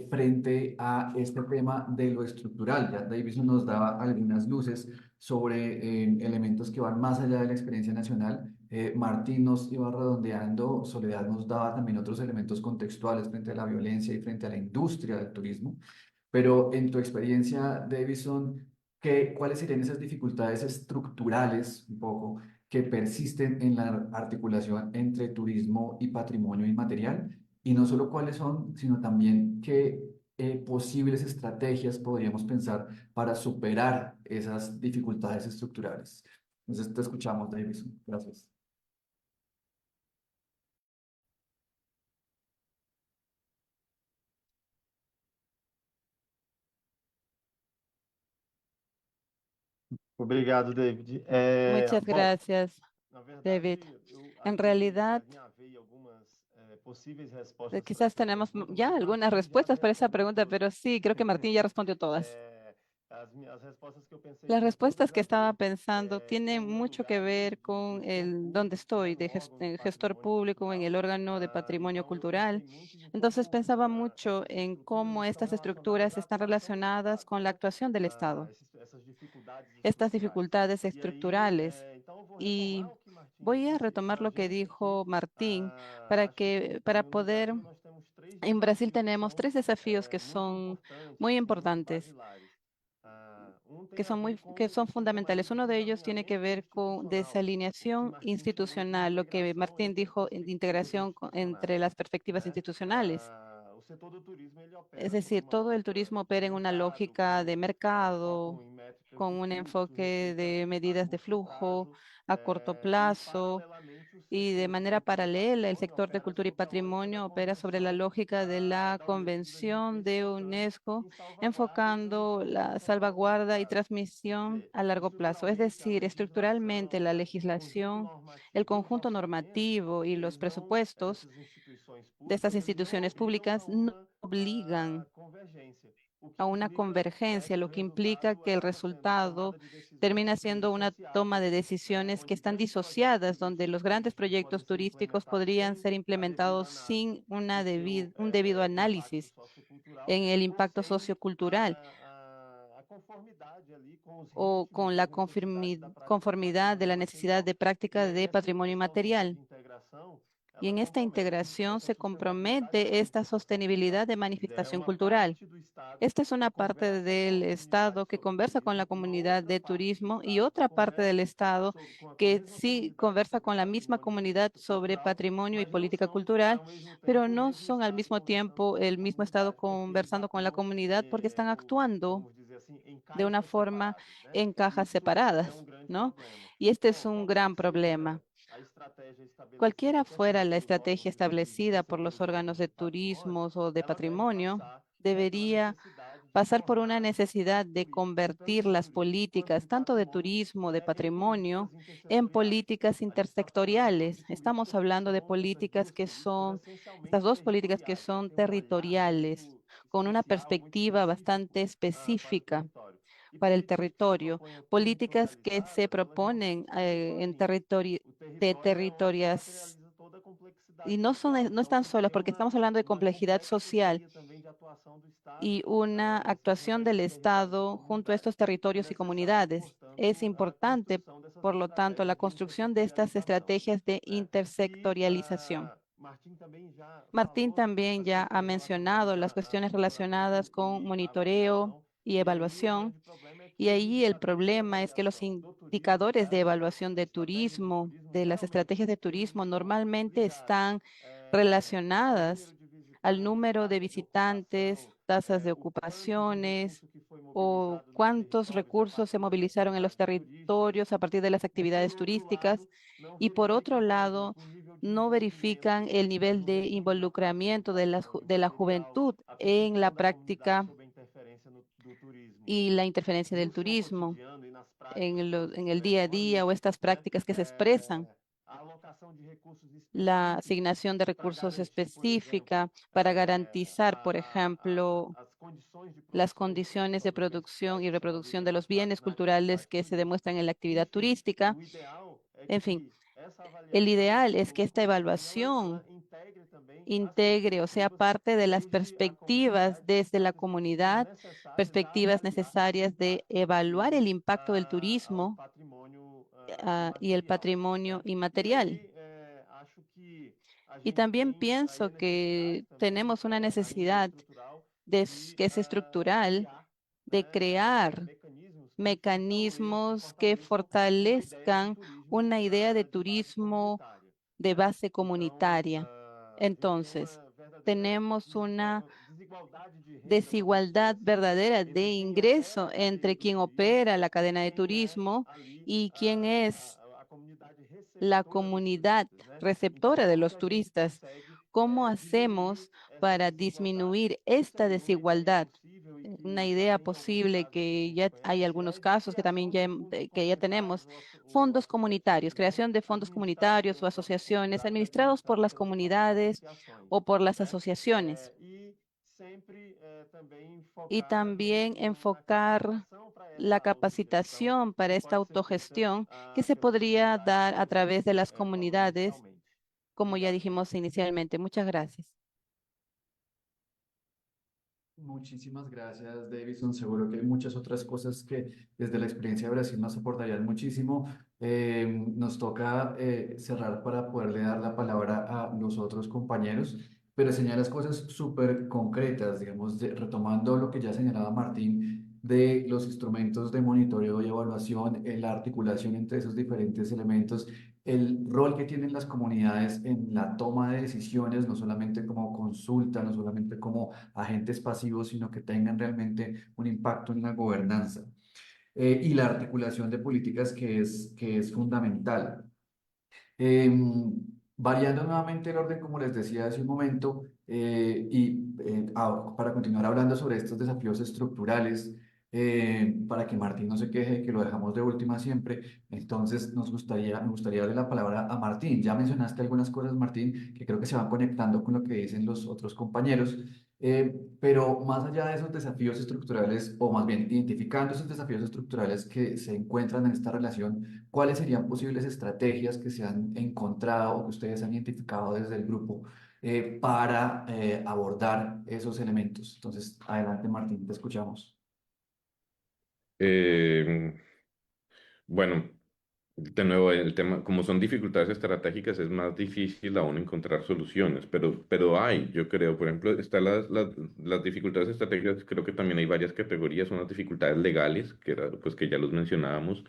frente a este tema de lo estructural. Ya Davison nos daba algunas luces sobre elementos que van más allá de la experiencia nacional. Martín nos iba redondeando, Soledad nos daba también otros elementos contextuales frente a la violencia y frente a la industria del turismo. Pero en tu experiencia, Davison, ¿cuáles serían esas dificultades estructurales un poco que persisten en la articulación entre turismo y patrimonio inmaterial? Y no solo cuáles son, sino también qué posibles estrategias podríamos pensar para superar esas dificultades estructurales. Entonces, te escuchamos, Davison. Gracias. Obrigado, David. Muchas Bom, gracias, na David. verdade, eu En acho que já realidad, vinha a haver algumas possíveis respostas para quizás essa tenemos pergunta, ya mas algunas Martim já respuestas me para esa respondeu pregunta, todas. pero sí, creo que Martín ya respondió todas. As respostas que eu pensei Las aqui, todas respuestas que já estaba deu. pensando tienen Como um mucho que lugar ver de con gestor el dónde público, né, estoy, no órgão de gestor patrimônio público en el cultural, órgano de patrimonio então eu pensei cultural. muito em Entonces como pensaba mucho essas en estruturas cómo estão estas relacionadas estructuras à están atuação do relacionadas Estado, con la né? actuación del Estado, Essas dificuldades estas estruturais. dificultades E aí, estructurales. então eu vou Y retomar o que Martim voy a disse retomar para a lo que gente aqui. dijo Martín Acho para que no poder. Brasil nós temos três En Brasil desafios que tenemos são tres desafíos que muito son importantes, muy que são muito importantes, basilares. Tem a ver que com son o sistema de fundamentales. Uno de ellos tiene que desalinhamento ver con institucional, o que desalineación Martim chamou de institucional, lo que integração Martín entre dijo de perspectivas integración entre institucionais, las perspectivas né? institucionales. O setor do turismo ele Es opera por decir, uma todo el lógica turismo de opera en una mercado, lógica de foco mercado, em métricas con de un fluxo, enfoque de a medidas de curto flujo prazo, a corto e plazo, paralelamente o y de setor de manera cultura e paralela el patrimônio sector de opera cultura y sobre a lógica da patrimonio opera sobre la convenção lógica de la da Unesco de Convención 2003, de focando UNESCO, em salvaguarda e enfocando transmissão la tradicional a longo salvaguarda y prazo. Quer transmisión dizer, a largo plazo. Es estruturalmente, a decir, estructuralmente legislação, la o conjunto legislación, el normativo e os conjunto orçamentos, normativo y los eles não, presupuestos dessas instituições de estas públicas, eles não instituciones obrigam públicas no a obligan convergência, o que a una implica convergencia, que o lo que implica resultado que el acaba sendo resultado tomada de decisões termina siendo una toma dissociadas, de né, decisiones que onde están grandes projetos disociadas, donde los turísticos grandes proyectos podem ser turísticos implementados podrían sem ser a devida implementados análise sin una do seu un debido impacto análisis sociocultural en el ou impacto sem sociocultural a conformidade ali com os o ritmos con e la as necessidades da prática do conformidad de patrimônio la necesidad material. de E práctica aí de patrimonio essa ausência material. de integração, Y ela en esta compromete integración essa se sustentabilidade da compromete esta manifestação sostenibilidad cultural. de Quer dizer, é manifestación uma cultural. parte do Estado Esta es que una parte conversa com del a Estado comunidade que sobre conversa con la turismo, uma comunidad outra de parte do turismo y Estado que otra parte del conversa Estado com a que mesma sí comunidade conversa sobre con la misma patrimônio comunidad sobre cultural, patrimonio y mas não política são, cultural, ao mesmo pero tempo, o no mesmo son al Estado mismo conversando tiempo com a el mismo Estado comunidade, porque eles conversando con la atuam, comunidad porque están actuando vamos dizer assim, em de una caixas forma separadas, né? en E cajas isso é separadas, grande ¿no? problema. Y este es Bom, un qualquer gran que seja problema. a estratégia estabelecida, Cualquiera quer seja fuera la pelos estrategia órgãos de turismo, establecida quer por los pelos órganos órgãos de de patrimônio, turismo o de ela deve patrimonio, passar pela debería necessidade de pasar por una tornar necesidad as de políticas, tanto convertir de las turismo quanto políticas, de tanto de patrimônio, turismo, de em políticas patrimonio, en intersetoriais. políticas A gente está falando de intersectoriales. Estamos políticas que hablando de são, essas políticas duas que políticas, son, estas essencialmente dos políticas que territoriais, né? son Tem um olhar territoriales, muito con una especial, muito perspectiva específico bastante para o específica território. E para el políticas que se territorio, propõem a políticas que se territorializadas, elas não proponen funcionam en sozinhas. territorio O de território é onde territorias materializa toda a y complexidade no son, social. no Então, están tem que solas ter porque estamos hablando de uma complejidad complexa social teia também de atuação do Estado y una nessas actuación del relações territoriais e Estado junto a comunitárias. estos É territorios y necessário, comunidades. Es portanto, a importante, construção dessas por lo tanto, la estratégias de construcción de estas intersectorialização, estrategias de né? E intersectorialización. Martim também já Martín falou también das ya ha questões mencionado relacionadas las a cuestiones monitoramento relacionadas con e monitoreo avaliação, y e aí o evaluación. grande problema é Y que os ahí el indicadores de problema es que los avaliação do turismo, no indicadores de caso, evaluación das de estratégias de turismo, turismo, de las geralmente estrategias de eles turismo, estão normalmente ligados están ao número relacionadas de al visitantes, número de taxa de visitantes, ocupação, tasas de o quanto de ocupaciones recurso que foi o mobilizado nos cuántos territórios a recursos se partir das movilizaron en los atividades turísticas, territorios a partir de las e por actividades outro turísticas. lado, não Y por otro verificam, por lado, exemplo, o nível de no envolvimento verifican el da nivel de juventude na involucramiento participação de la material, juventud a en la percepção da comunidade práctica sobre a interferência do turismo y la interferencia no del seu turismo cotidiano e nas práticas en el día a comerciais, día o estas né? prácticas que se expresan, A alocação de recursos la específicos asignación de para recursos garantir, por exemplo, específica para garantizar, por ejemplo, as condições de las produção e condiciones expansão de das producción necessidades y reproducción de desenvolvidas los bienes na culturales atividade que se turística. demuestran en la actividad Enfim, turística. o ideal é En fin, que essa el avaliação, ideal es que esta como opinião, ela evaluación integre também as integre o sea perspectivas parte de las desde a perspectivas comunidade, desde la as perspectivas comunidad, necessárias a perspectivas avaliar o necesarias de impacto do evaluar el turismo impacto del ao turismo patrimônio y el imaterial, patrimonio né? E inmaterial. aí acho que a Y gente también tem aí a pienso necessidade que também, tenemos una a nível necesidad estrutural, que es estructural criar, de né, crear mecanismos que mecanismos que fortaleçam fortalezcan turismo una idea de de base turismo comunitária, de né? base Então, comunitaria. a gente tem Entonces, uma tenemos una desigualdade de renda desigualdad verdadera de entre quem ingreso opera entre o quien turismo opera la e cadena de quem é turismo ali y quién es a comunidade la receptora dos comunidad turistas, né? Então, receptora de como que los a gente turistas. consegue ¿Cómo diminuir hacemos essa para desigualdade? disminuir Isso esta aí, uma ideia desigualdad? possível e Una que já idea tem em alguns posible casos que a que gente ya hay conhece é algunos a de casos que también criação ya, de fundos que ya comunitários tenemos, ou fondos comunitarios, associativos, né? creación de fondos Administrados comunitarios o pelas próprias asociaciones, comunidades, administrados por administrados las pelas próprias comunidades associações, o por las né? asociaciones. E sempre também Y focada también na enfocar capacitação para la essa autogestão capacitación para que esta pode ser feita autogestión que se pelas podría comunidades, dar como a a gente través de las falou comunidades, inicialmente. como ya Obrigado. dijimos inicialmente. Muchas gracias. Muchísimas gracias, Davidson. Seguro que hay muchas otras cosas que desde la experiencia de Brasil nos aportarían muchísimo. Nos toca cerrar para poderle dar la palabra a los otros compañeros, pero señalas cosas súper concretas, digamos, retomando lo que ya señalaba Martín de los instrumentos de monitoreo y evaluación, la articulación entre esos diferentes elementos, el rol que tienen las comunidades en la toma de decisiones, no solamente como consulta, no solamente como agentes pasivos, sino que tengan realmente un impacto en la gobernanza. Y la articulación de políticas que es fundamental. Variando nuevamente el orden, como les decía hace un momento, para continuar hablando sobre estos desafíos estructurales, para que Martín no se queje que lo dejamos de última siempre, entonces me gustaría darle la palabra a Martín. Ya mencionaste algunas cosas, Martín, que creo que se van conectando con lo que dicen los otros compañeros, pero más allá de esos desafíos estructurales, o más bien identificando esos desafíos estructurales que se encuentran en esta relación, ¿cuáles serían posibles estrategias que se han encontrado o que ustedes han identificado desde el grupo para abordar esos elementos? Entonces, adelante, Martín, te escuchamos. Eh, bueno, de nuevo, el tema, como son dificultades estratégicas, es más difícil aún encontrar soluciones, pero hay, yo creo, por ejemplo, están las dificultades estratégicas, creo que también hay varias categorías, son las dificultades legales, que, pues, que ya los mencionábamos,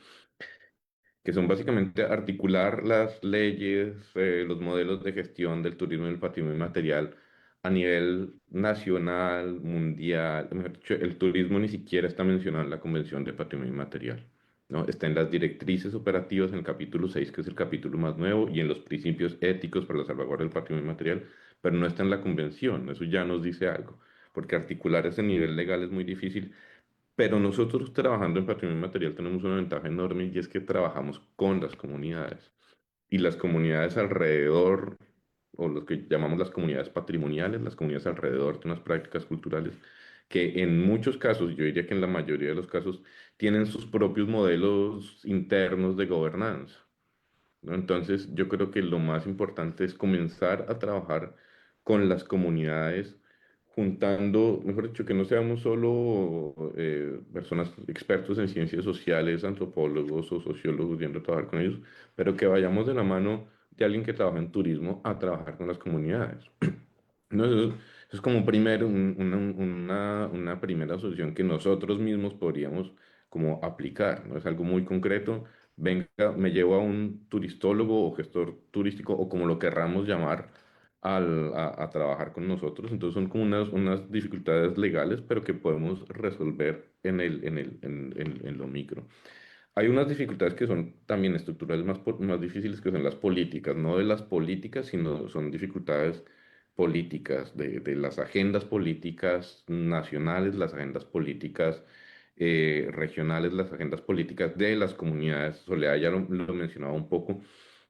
que son básicamente articular las leyes, los modelos de gestión del turismo y el patrimonio inmaterial a nivel nacional, mundial. Mejor dicho, el turismo ni siquiera está mencionado en la Convención de Patrimonio Inmaterial, ¿no? Está en las directrices operativas en el capítulo 6, que es el capítulo más nuevo, y en los principios éticos para la salvaguardia del patrimonio inmaterial, pero no está en la Convención. Eso ya nos dice algo, porque articular ese nivel legal es muy difícil, pero nosotros trabajando en patrimonio material tenemos una ventaja enorme y es que trabajamos con las comunidades. Y las comunidades alrededor, o lo que llamamos las comunidades patrimoniales, las comunidades alrededor de unas prácticas culturales, que en muchos casos, yo diría que en la mayoría de los casos, tienen sus propios modelos internos de gobernanza, ¿no? Entonces, yo creo que lo más importante es comenzar a trabajar con las comunidades, juntando, mejor dicho, que no seamos solo personas expertos en ciencias sociales, antropólogos o sociólogos yendo a trabajar con ellos, pero que vayamos de la mano de alguien que trabaja en turismo a trabajar con las comunidades. No, eso es como una primera solución que nosotros mismos podríamos como aplicar, ¿no? Es algo muy concreto. Venga, me llevo a un turistólogo o gestor turístico o como lo querramos llamar a trabajar con nosotros. Entonces son como unas dificultades legales, pero que podemos resolver en lo micro. Hay unas dificultades que son también estructurales más difíciles, que son las políticas, no de las políticas, sino son dificultades políticas, de las agendas políticas nacionales, las agendas políticas regionales, las agendas políticas de las comunidades. Soledad ya lo mencionaba un poco,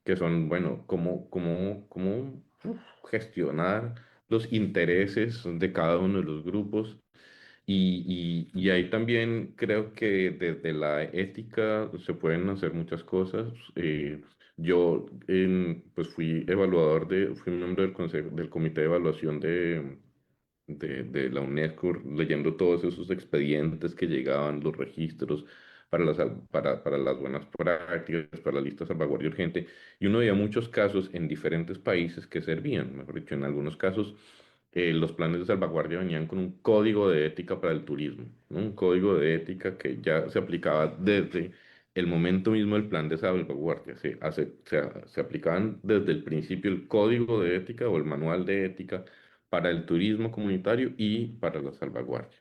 que son, bueno, cómo gestionar los intereses de cada uno de los grupos y ahí también creo que desde la ética se pueden hacer muchas cosas. Yo pues fui miembro del consejo, del comité de evaluación de la UNESCO, leyendo todos esos expedientes que llegaban, los registros para las buenas prácticas, para la lista de salvaguardia urgente. Y uno veía muchos casos en diferentes países que servían, mejor dicho, en algunos casos los planes de salvaguardia venían con un código de ética para el turismo, ¿no? Un código de ética que ya se aplicaba desde el momento mismo del plan de salvaguardia. Se aplicaban desde el principio el código de ética o el manual de ética para el turismo comunitario y para la salvaguardia.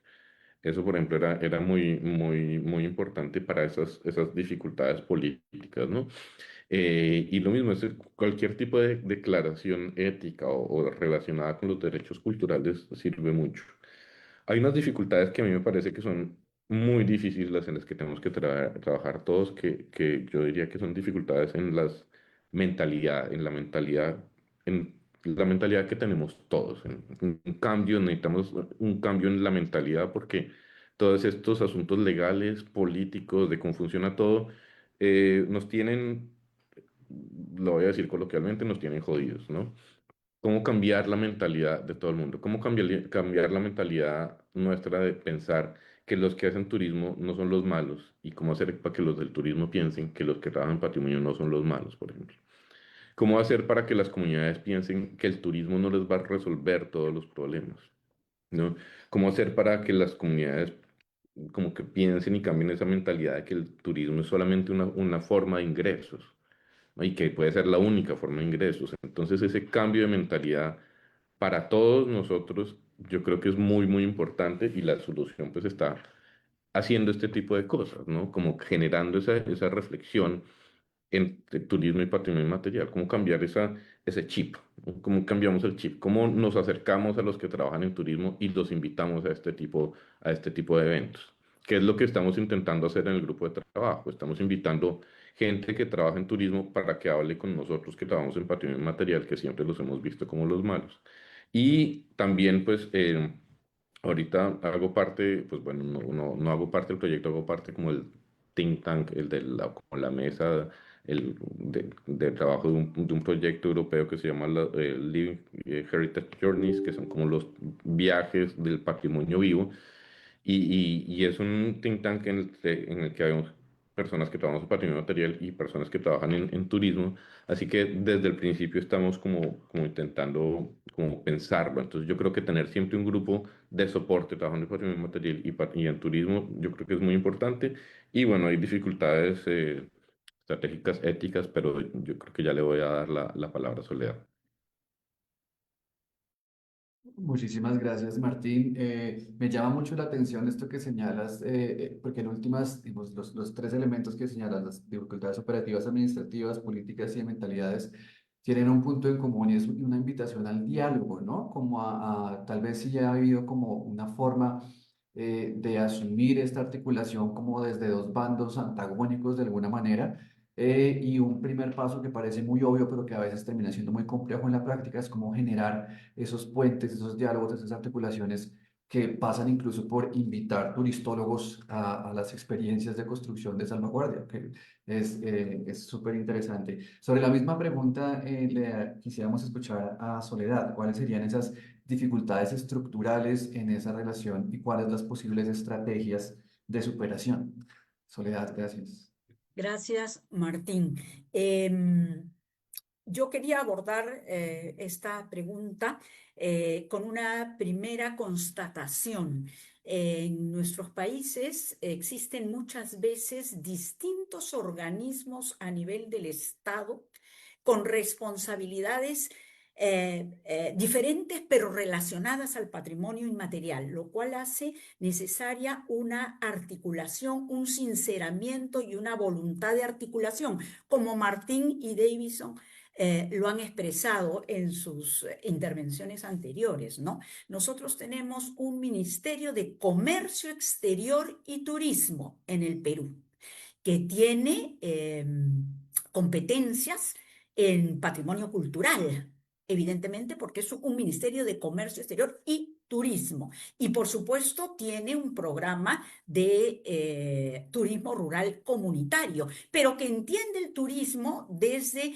Eso, por ejemplo, era muy importante para esas dificultades políticas, ¿no? Y lo mismo, cualquier tipo de declaración ética o relacionada con los derechos culturales sirve mucho. Hay unas dificultades que a mí me parece que son muy difíciles en las que tenemos que trabajar todos, que yo diría que son dificultades en la mentalidad que tenemos todos. Un cambio, necesitamos un cambio en la mentalidad porque todos estos asuntos legales, políticos, de cómo funciona todo, nos tienen, lo voy a decir coloquialmente, nos tienen jodidos, ¿no? ¿Cómo cambiar la mentalidad de todo el mundo? ¿Cómo cambiar la mentalidad nuestra de pensar que los que hacen turismo no son los malos? ¿Y cómo hacer para que los del turismo piensen que los que trabajan en patrimonio no son los malos, por ejemplo? ¿Cómo hacer para que las comunidades piensen que el turismo no les va a resolver todos los problemas? ¿No? ¿Cómo hacer para que las comunidades como que piensen y cambien esa mentalidad de que el turismo es solamente una forma de ingresos, ¿no? Y que puede ser la única forma de ingresos? Entonces ese cambio de mentalidad para todos nosotros yo creo que es muy importante y la solución pues está haciendo este tipo de cosas, ¿no? Como generando esa reflexión entre turismo y patrimonio inmaterial, cómo cambiar ese chip, ¿no? Cómo cambiamos el chip, cómo nos acercamos a los que trabajan en turismo y los invitamos a este tipo de eventos, que es lo que estamos intentando hacer en el grupo de trabajo. Estamos invitando gente que trabaja en turismo para que hable con nosotros que trabajamos en patrimonio inmaterial, que siempre los hemos visto como los malos. Y también, pues, ahorita hago parte, pues bueno, no hago parte del proyecto, hago parte como el think tank, como la mesa de trabajo de un proyecto europeo que se llama Living Heritage Journeys, que son como los viajes del patrimonio vivo. Y es un think tank en el que hay personas que trabajan en patrimonio material y personas que trabajan en turismo. Así que desde el principio estamos como intentando como pensarlo. Entonces yo creo que tener siempre un grupo de soporte trabajando en patrimonio material y en turismo, yo creo que es muy importante. Y bueno, hay dificultades estratégicas, éticas, pero yo creo que ya le voy a dar la palabra a Soledad. Muchísimas gracias, Martín. Me llama mucho la atención esto que señalas, porque en últimas, digamos, los tres elementos que señalas, las dificultades operativas, administrativas, políticas y de mentalidades, tienen un punto en común y es una invitación al diálogo, ¿no? Como tal vez sí ya ha habido como una forma de asumir esta articulación como desde dos bandos antagónicos de alguna manera. Y un primer paso que parece muy obvio, pero que a veces termina siendo muy complejo en la práctica, es cómo generar esos puentes, esos diálogos, esas articulaciones que pasan incluso por invitar turistólogos a las experiencias de construcción de salvaguardia, que es súper interesante. Sobre la misma pregunta, le quisiéramos escuchar a Soledad, ¿cuáles serían esas dificultades estructurales en esa relación y cuáles las posibles estrategias de superación? Soledad, gracias. Gracias, Martín. Yo quería abordar esta pregunta con una primera constatación. En nuestros países existen muchas veces distintos organismos a nivel del Estado con responsabilidades diferentes pero relacionadas al patrimonio inmaterial, lo cual hace necesaria una articulación, un sinceramiento y una voluntad de articulación, como Martín y Davison lo han expresado en sus intervenciones anteriores, ¿no? Nosotros tenemos un Ministerio de Comercio Exterior y Turismo en el Perú, que tiene competencias en patrimonio cultural, evidentemente porque es un Ministerio de Comercio Exterior y Turismo. Y por supuesto tiene un programa de turismo rural comunitario, pero que entiende el turismo desde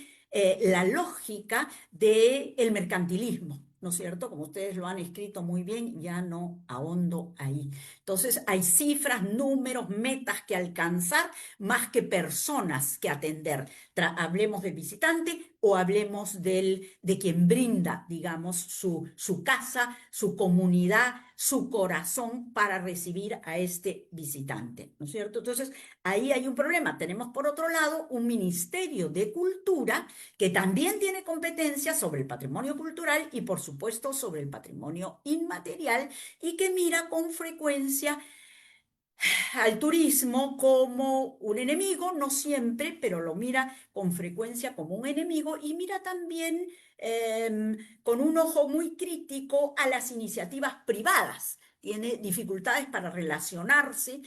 la lógica del mercantilismo, ¿no es cierto? Como ustedes lo han escrito muy bien, ya no ahondo ahí. Entonces hay cifras, números, metas que alcanzar, más que personas que atender. Hablemos del visitante o hablemos de quien brinda, digamos, su casa, su comunidad, su corazón para recibir a este visitante, ¿no es cierto? Entonces, ahí hay un problema. Tenemos, por otro lado, un Ministerio de Cultura que también tiene competencias sobre el patrimonio cultural y, por supuesto, sobre el patrimonio inmaterial y que mira con frecuencia al turismo como un enemigo, no siempre, pero lo mira con frecuencia como un enemigo y mira también con un ojo muy crítico a las iniciativas privadas. Tiene dificultades para relacionarse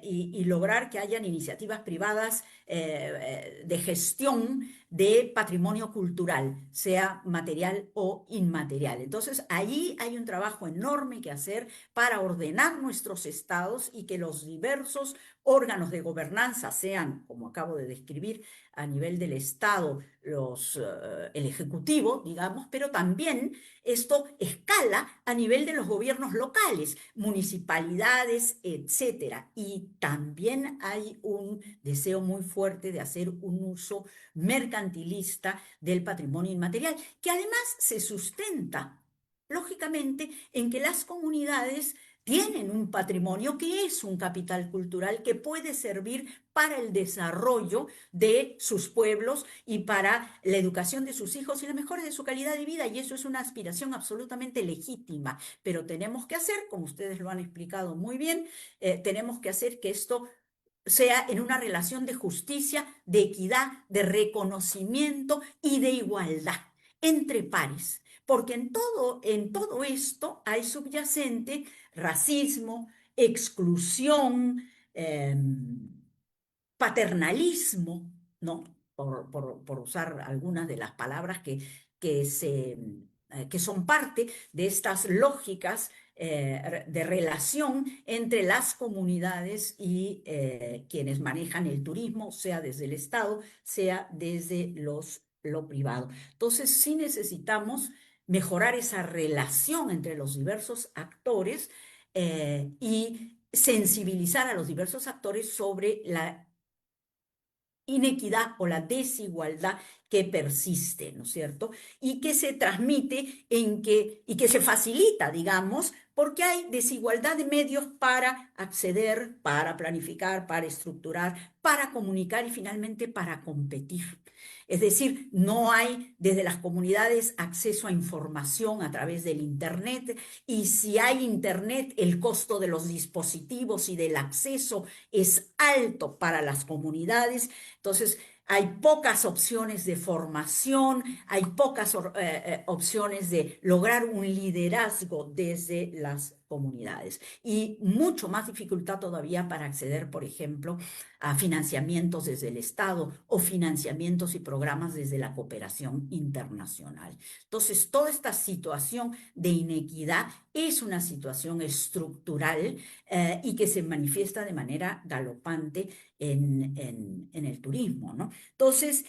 y lograr que hayan iniciativas privadas de gestión de patrimonio cultural, sea material o inmaterial. Entonces, ahí hay un trabajo enorme que hacer para ordenar nuestros estados y que los diversos órganos de gobernanza sean, como acabo de describir, a nivel del Estado, el Ejecutivo, digamos, pero también esto escala a nivel de los gobiernos locales, municipalidades, etcétera. Y también hay un deseo muy fuerte de hacer un uso mercantilista del patrimonio inmaterial, que además se sustenta lógicamente en que las comunidades tienen un patrimonio que es un capital cultural que puede servir para el desarrollo de sus pueblos y para la educación de sus hijos y la mejora de su calidad de vida. Y eso es una aspiración absolutamente legítima. Pero tenemos que hacer, como ustedes lo han explicado muy bien, tenemos que hacer que esto sea en una relación de justicia, de equidad, de reconocimiento y de igualdad entre pares. Porque en todo esto hay subyacente racismo, exclusión, paternalismo, ¿no? Por usar algunas de las palabras que son parte de estas lógicas de relación entre las comunidades y quienes manejan el turismo, sea desde el Estado, sea desde lo privado. Entonces, sí necesitamos mejorar esa relación entre los diversos actores y sensibilizar a los diversos actores sobre la inequidad o la desigualdad que persiste, ¿no es cierto? Y que se transmite y que se facilita, digamos, porque hay desigualdad de medios para acceder, para planificar, para estructurar, para comunicar y finalmente para competir. Es decir, no hay desde las comunidades acceso a información a través del Internet y si hay Internet, el costo de los dispositivos y del acceso es alto para las comunidades. Entonces, hay pocas opciones de formación, hay pocas opciones de lograr un liderazgo desde las comunidades y mucho más dificultad todavía para acceder, por ejemplo, a financiamientos desde el Estado o financiamientos y programas desde la cooperación internacional. Entonces, toda esta situación de inequidad es una situación estructural y que se manifiesta de manera galopante en el turismo, ¿no? Entonces,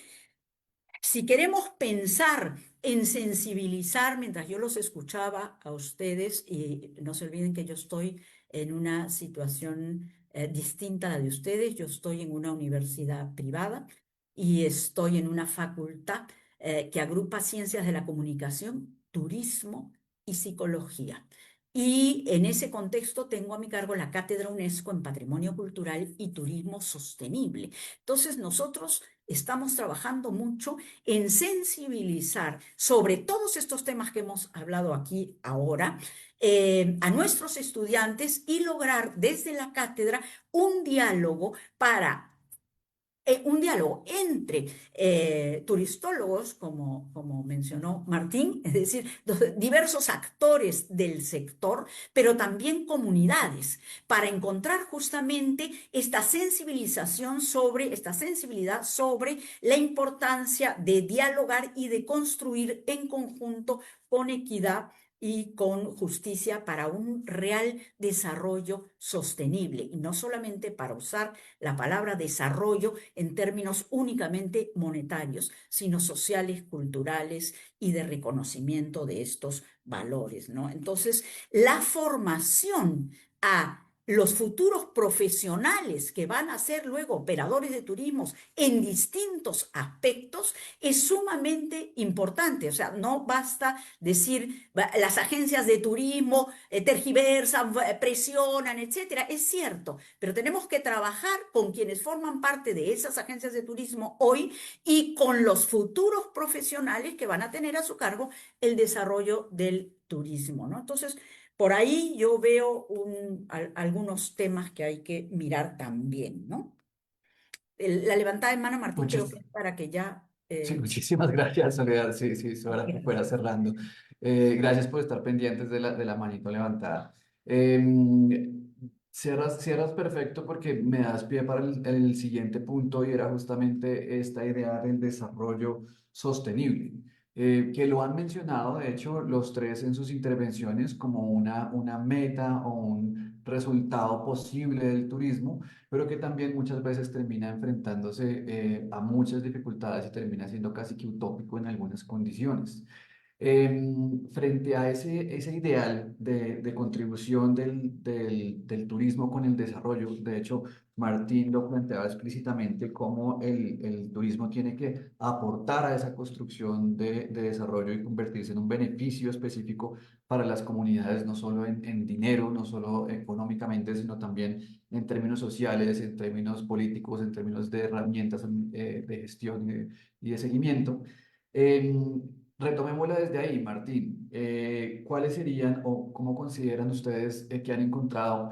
si queremos pensar en sensibilizar, mientras yo los escuchaba a ustedes, y no se olviden que yo estoy en una situación distinta a la de ustedes, yo estoy en una universidad privada y estoy en una facultad que agrupa ciencias de la comunicación, turismo y psicología. Y en ese contexto tengo a mi cargo la Cátedra UNESCO en Patrimonio Cultural y Turismo Sostenible. Entonces, nosotros estamos trabajando mucho en sensibilizar sobre todos estos temas que hemos hablado aquí ahora a nuestros estudiantes y lograr desde la cátedra un diálogo un diálogo entre turistólogos, como mencionó Martín, es decir, diversos actores del sector, pero también comunidades, para encontrar justamente esta sensibilización esta sensibilidad sobre la importancia de dialogar y de construir en conjunto con equidad y con justicia para un real desarrollo sostenible, y no solamente para usar la palabra desarrollo en términos únicamente monetarios, sino sociales, culturales y de reconocimiento de estos valores, ¿no? Entonces, la formación a los futuros profesionales que van a ser luego operadores de turismos en distintos aspectos es sumamente importante. O sea, no basta decir las agencias de turismo tergiversan, presionan, etcétera. Es cierto, pero tenemos que trabajar con quienes forman parte de esas agencias de turismo hoy y con los futuros profesionales que van a tener a su cargo el desarrollo del turismo, ¿no? Entonces, por ahí yo veo algunos temas que hay que mirar también, ¿no? La levantada de mano, Martín, creo Muchas, que es para que ya... sí, muchísimas gracias, Soledad. Sí, sí, es hora que fuera cerrando. Gracias por estar pendientes de la manito levantada. Cierras perfecto porque me das pie para el siguiente punto y era justamente esta idea del desarrollo sostenible, que lo han mencionado, de hecho, los tres en sus intervenciones como una meta o un resultado posible del turismo, pero que también muchas veces termina enfrentándose a muchas dificultades y termina siendo casi que utópico en algunas condiciones. Frente a ese ideal de contribución del turismo con el desarrollo, de hecho, Martín lo planteaba explícitamente cómo el turismo tiene que aportar a esa construcción de desarrollo y convertirse en un beneficio específico para las comunidades, no solo en dinero, no solo económicamente, sino también en términos sociales, en términos políticos, en términos de herramientas de gestión y de seguimiento. Em, Retomémoslo desde ahí, Martín. ¿Cuáles serían o cómo consideran ustedes que han encontrado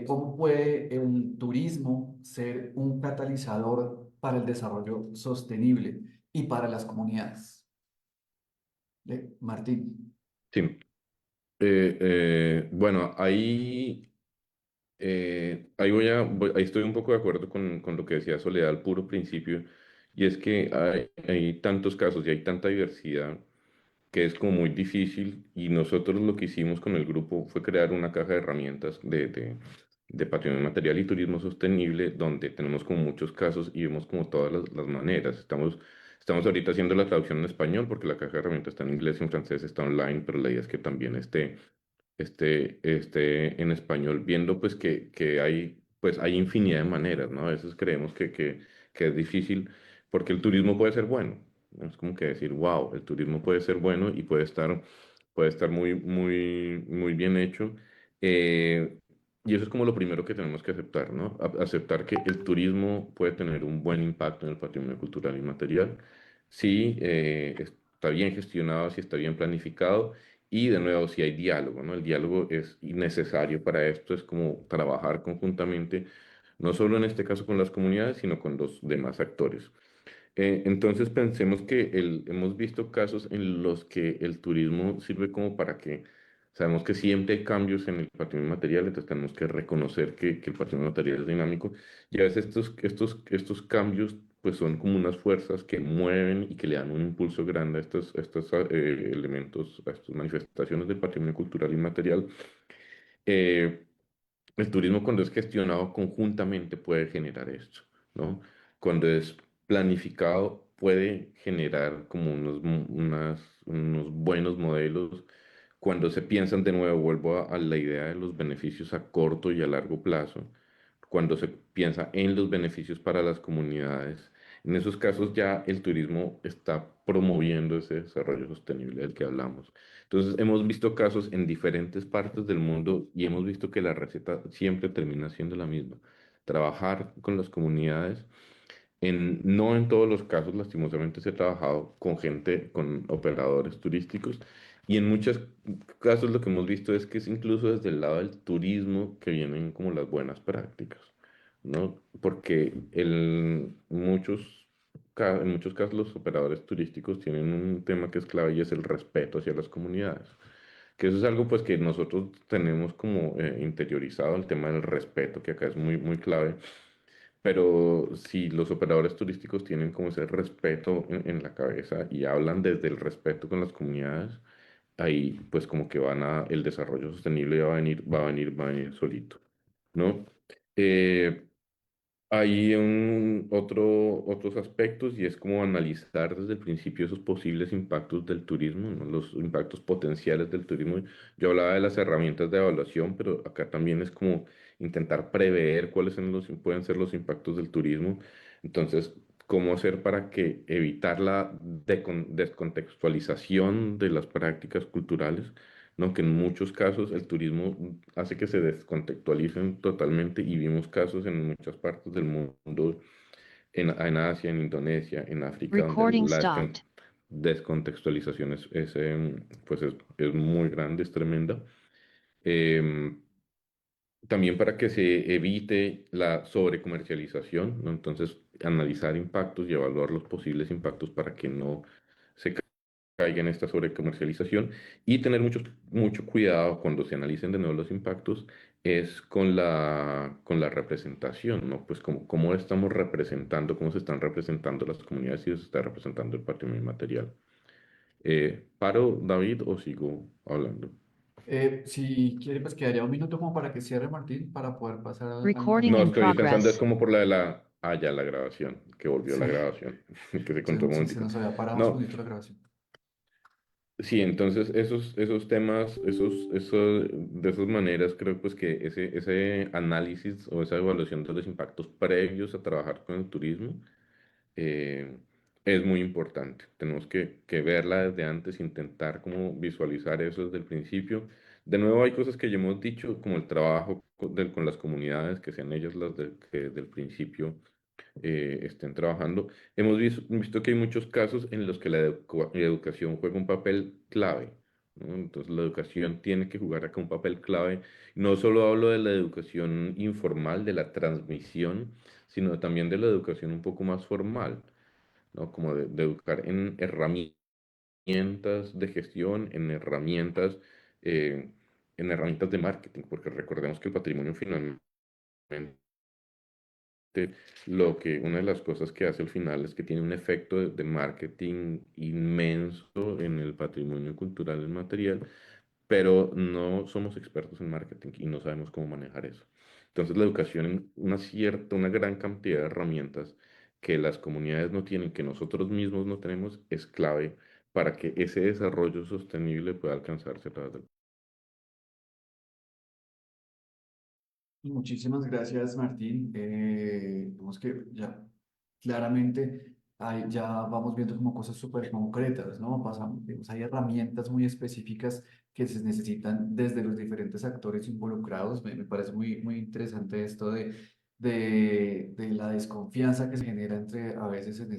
cómo puede el turismo ser un catalizador para el desarrollo sostenible y para las comunidades? Martín. Sí. Bueno, ahí estoy un poco de acuerdo con lo que decía Soledad al puro principio, y es que hay tantos casos y hay tanta diversidad que es como muy difícil, y nosotros lo que hicimos con el grupo fue crear una caja de herramientas de patrimonio material y turismo sostenible, donde tenemos como muchos casos y vemos como todas las maneras. Estamos ahorita haciendo la traducción en español porque la caja de herramientas está en inglés y en francés, está online, pero la idea es que también esté en español, viendo pues que hay infinidad de maneras, ¿no? A veces creemos que es difícil porque el turismo puede ser bueno, ¿no? Es como que decir, wow, el turismo puede ser bueno y puede estar muy, muy, muy bien hecho. eh, y eso es como lo primero que tenemos que aceptar, ¿no? Aceptar que el turismo puede tener un buen impacto en el patrimonio cultural y material si está bien gestionado, si está bien planificado y de nuevo, si hay diálogo, ¿no? El diálogo es necesario para esto, es como trabajar conjuntamente, no solo en este caso con las comunidades, sino con los demás actores. Entonces pensemos que hemos visto casos en los que el turismo sirve como para que, sabemos que siempre hay cambios en el patrimonio material, entonces tenemos que reconocer que el patrimonio material es dinámico y a veces estos cambios pues son como unas fuerzas que mueven y que le dan un impulso grande a estos elementos, a estas manifestaciones del patrimonio cultural y material. Eh, el turismo cuando es gestionado conjuntamente puede generar esto, ¿no? Cuando es planificado puede generar como unos buenos modelos. Cuando se piensan de nuevo, vuelvo a la idea de los beneficios a corto y a largo plazo, cuando se piensa en los beneficios para las comunidades, en esos casos ya el turismo está promoviendo ese desarrollo sostenible del que hablamos. Entonces, hemos visto casos en diferentes partes del mundo y hemos visto que la receta siempre termina siendo la misma. Trabajar con las comunidades. No en todos los casos, lastimosamente, se ha trabajado con gente, con operadores turísticos. Y en muchos casos lo que hemos visto es que es incluso desde el lado del turismo que vienen como las buenas prácticas, ¿no? Porque en muchos casos los operadores turísticos tienen un tema que es clave y es el respeto hacia las comunidades. Que eso es algo pues que nosotros tenemos como interiorizado, el tema del respeto, que acá es muy, muy clave. Pero si los operadores turísticos tienen como ese respeto en la cabeza y hablan desde el respeto con las comunidades, ahí pues como que el desarrollo sostenible va a venir solito, ¿no? Eh, Hay otros aspectos y es como analizar desde el principio esos posibles impactos del turismo, ¿no? Los impactos potenciales del turismo. Yo hablaba de las herramientas de evaluación, pero acá también es como intentar prever cuáles son pueden ser los impactos del turismo. Entonces, ¿cómo hacer para que evitar la descontextualización de las prácticas culturales? ¿No? Que en muchos casos el turismo hace que se descontextualicen totalmente y vimos casos en muchas partes del mundo, en Asia, en Indonesia, en África, donde descontextualización es muy grande, es tremenda. Em, También para que se evite la sobrecomercialización, ¿no? Entonces, analizar impactos y evaluar los posibles impactos para que no se caiga en esta sobrecomercialización y tener mucho cuidado cuando se analicen de nuevo los impactos es con la representación, ¿no? Pues cómo estamos representando, cómo se están representando las comunidades y se está representando el patrimonio inmaterial. ¿Paro, David, o sigo hablando? Si quiere, pues quedaría un minuto como para que cierre Martín para poder pasar No, estoy pensando, es como por la de la... Ah, ya, la grabación, que volvió la Sí, grabación, que se contó un se momentito. nos había parado un No, segundito la grabación. sí, entonces esos temas, de esas maneras, creo pues que ese análisis o esa evaluación de los impactos previos a trabajar con el turismo eh, es muy importante. Tenemos que verla desde antes, intentar como visualizar eso desde el principio. De nuevo, hay cosas que ya hemos dicho, como el trabajo con las comunidades, que sean ellas las que desde el principio estén trabajando. Hemos visto que hay muchos casos en los que la educación juega un papel clave, ¿no? Entonces la educación tiene que jugar acá un papel clave. No solo hablo de la educación informal, de la transmisión, sino también de la educación un poco más formal, ¿no? Como de educar en herramientas de gestión, eh, en herramientas de marketing, porque recordemos que el patrimonio finalmente una de las cosas que hace al final es que tiene un efecto de marketing inmenso en el patrimonio cultural y material, pero no somos expertos en marketing y no sabemos cómo manejar eso. Entonces, la educación en una gran cantidad de herramientas que las comunidades no tienen, que nosotros mismos no tenemos, es clave para que ese desarrollo sostenible pueda alcanzarse a través del... Muchísimas gracias, Martín. Vemos que ya claramente ya vamos viendo como cosas súper concretas, ¿no? Pasamos, digamos, hay herramientas muy específicas que se necesitan desde los diferentes actores involucrados. Me parece muy interesante esto de la desconfianza que se genera entre a veces en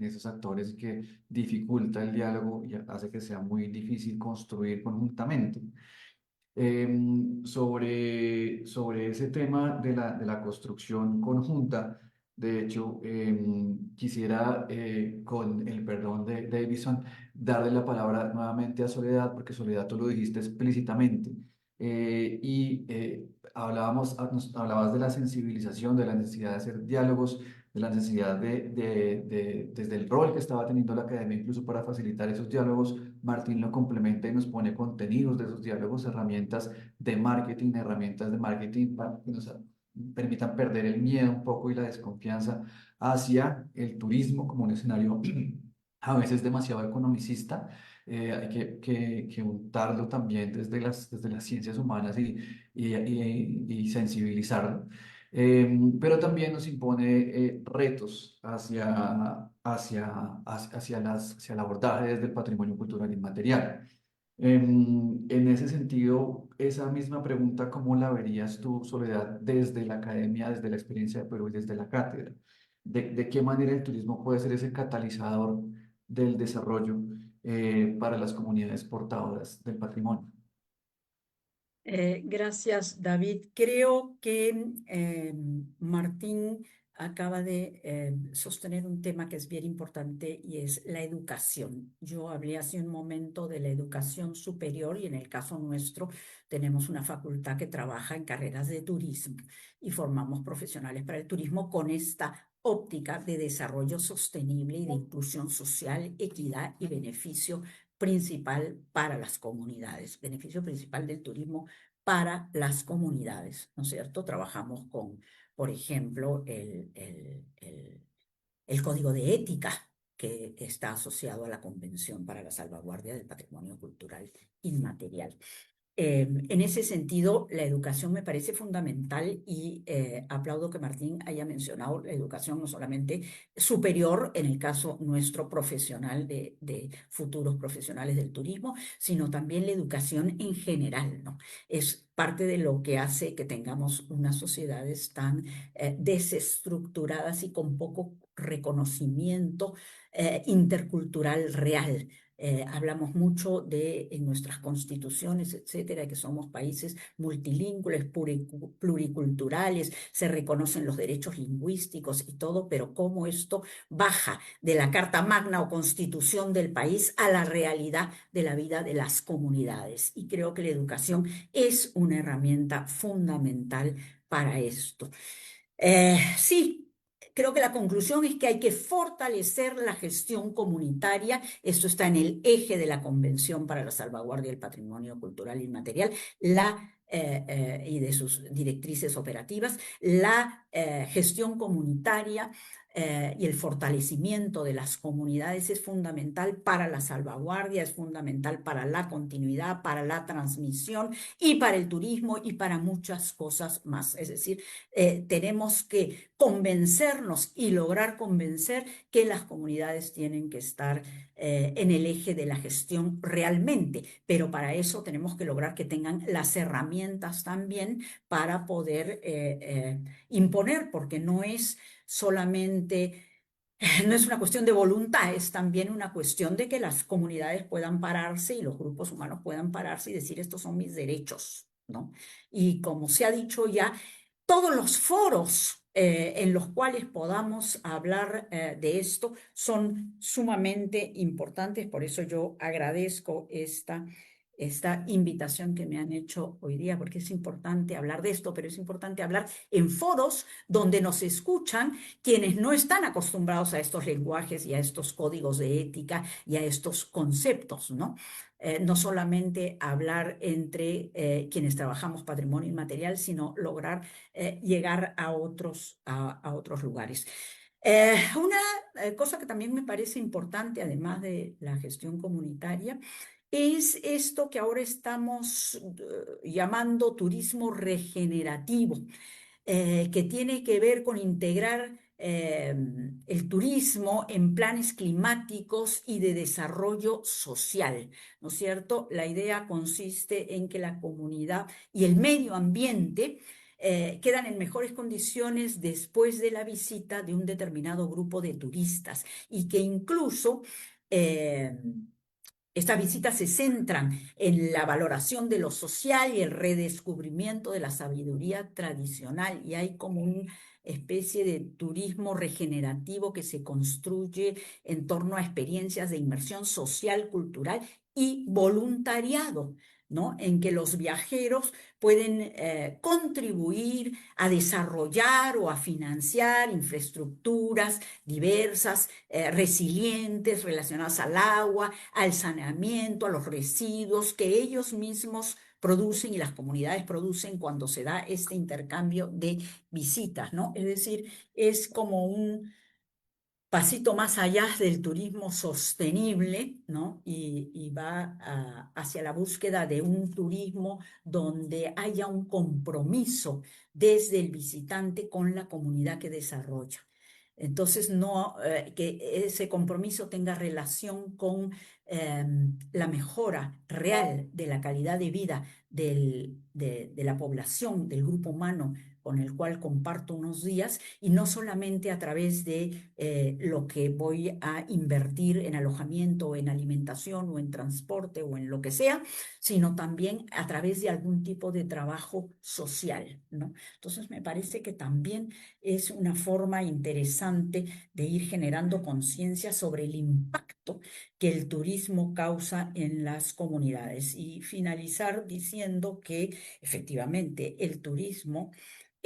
esos actores que dificulta el diálogo y hace que sea muy difícil construir conjuntamente. Sobre ese tema de la construcción conjunta, de hecho, quisiera, con el perdón de Davison, darle la palabra nuevamente a Soledad, porque Soledad tú lo dijiste explícitamente. Hablabas de la sensibilización, de la necesidad de hacer diálogos, de la necesidad desde el rol que estaba teniendo la academia, incluso para facilitar esos diálogos. Martín lo complementa y nos pone contenidos de esos diálogos, herramientas de marketing para que nos permitan perder el miedo un poco y la desconfianza hacia el turismo como un escenario a veces demasiado economicista. Hay que untarlo también desde las ciencias humanas y sensibilizarlo. Pero también nos impone retos hacia el abordaje desde el patrimonio cultural inmaterial. En ese sentido, esa misma pregunta, ¿cómo la verías tú, Soledad, desde la academia, desde la experiencia de Perú y desde la cátedra? De qué manera el turismo puede ser ese catalizador del desarrollo para las comunidades portadoras del patrimonio? Gracias, David. Creo que Martín acaba de sostener un tema que es bien importante y es la educación. Yo hablé hace un momento de la educación superior y en el caso nuestro tenemos una facultad que trabaja en carreras de turismo y formamos profesionales para el turismo con esta óptica de desarrollo sostenible y de inclusión social, equidad y beneficio principal para las comunidades, beneficio principal del turismo para las comunidades, ¿no es cierto? Trabajamos por ejemplo, el código de ética que está asociado a la Convención para la Salvaguardia del Patrimonio Cultural Inmaterial. En ese sentido, la educación me parece fundamental y aplaudo que Martín haya mencionado la educación no solamente superior, en el caso nuestro profesional de futuros profesionales del turismo, sino también la educación en general, ¿no? Es parte de lo que hace que tengamos unas sociedades tan desestructuradas y con poco reconocimiento intercultural real. Hablamos mucho de en nuestras constituciones, etcétera, que somos países multilingües, pluriculturales, se reconocen los derechos lingüísticos y todo, pero cómo esto baja de la Carta Magna o Constitución del país a la realidad de la vida de las comunidades. Y creo que la educación es una herramienta fundamental para esto. Sí. Creo que la conclusión es que hay que fortalecer la gestión comunitaria. Esto está en el eje de la Convención para la Salvaguardia del Patrimonio Cultural Inmaterial y de sus directrices operativas. La gestión comunitaria y el fortalecimiento de las comunidades es fundamental para la salvaguardia, es fundamental para la continuidad, para la transmisión y para el turismo y para muchas cosas más. Es decir, tenemos que convencernos y lograr convencer que las comunidades tienen que estar en el eje de la gestión realmente, pero para eso tenemos que lograr que tengan las herramientas también para poder imponer, porque no es solamente... No es una cuestión de voluntad, es también una cuestión de que las comunidades puedan pararse y los grupos humanos puedan pararse y decir estos son mis derechos, ¿no? Y como se ha dicho ya, todos los foros en los cuales podamos hablar de esto son sumamente importantes. Por eso yo agradezco esta invitación que me han hecho hoy día, porque es importante hablar de esto, pero es importante hablar en foros donde nos escuchan quienes no están acostumbrados a estos lenguajes y a estos códigos de ética y a estos conceptos, ¿no? No solamente hablar entre quienes trabajamos patrimonio inmaterial, sino lograr llegar a otros lugares. Una cosa que también me parece importante, además de la gestión comunitaria, es esto que ahora estamos llamando turismo regenerativo, que tiene que ver con integrar el turismo en planes climáticos y de desarrollo social, ¿no es cierto? La idea consiste en que la comunidad y el medio ambiente quedan en mejores condiciones después de la visita de un determinado grupo de turistas y que incluso estas visitas se centran en la valoración de lo social y el redescubrimiento de la sabiduría tradicional, y hay como una especie de turismo regenerativo que se construye en torno a experiencias de inmersión social, cultural y voluntariado, ¿no? En que los viajeros pueden contribuir a desarrollar o a financiar infraestructuras diversas, resilientes, relacionadas al agua, al saneamiento, a los residuos que ellos mismos producen y las comunidades producen cuando se da este intercambio de visitas, ¿no? Es decir, es como un pasito más allá del turismo sostenible, ¿no? Y va hacia la búsqueda de un turismo donde haya un compromiso desde el visitante con la comunidad que desarrolla. Entonces, que ese compromiso tenga relación con la mejora real de la calidad de vida de la población, del grupo humano con el cual comparto unos días, y no solamente a través de lo que voy a invertir en alojamiento, o en alimentación, o en transporte, o en lo que sea, sino también a través de algún tipo de trabajo social, ¿no? Entonces, me parece que también es una forma interesante de ir generando conciencia sobre el impacto que el turismo causa en las comunidades. Y finalizar diciendo que efectivamente el turismo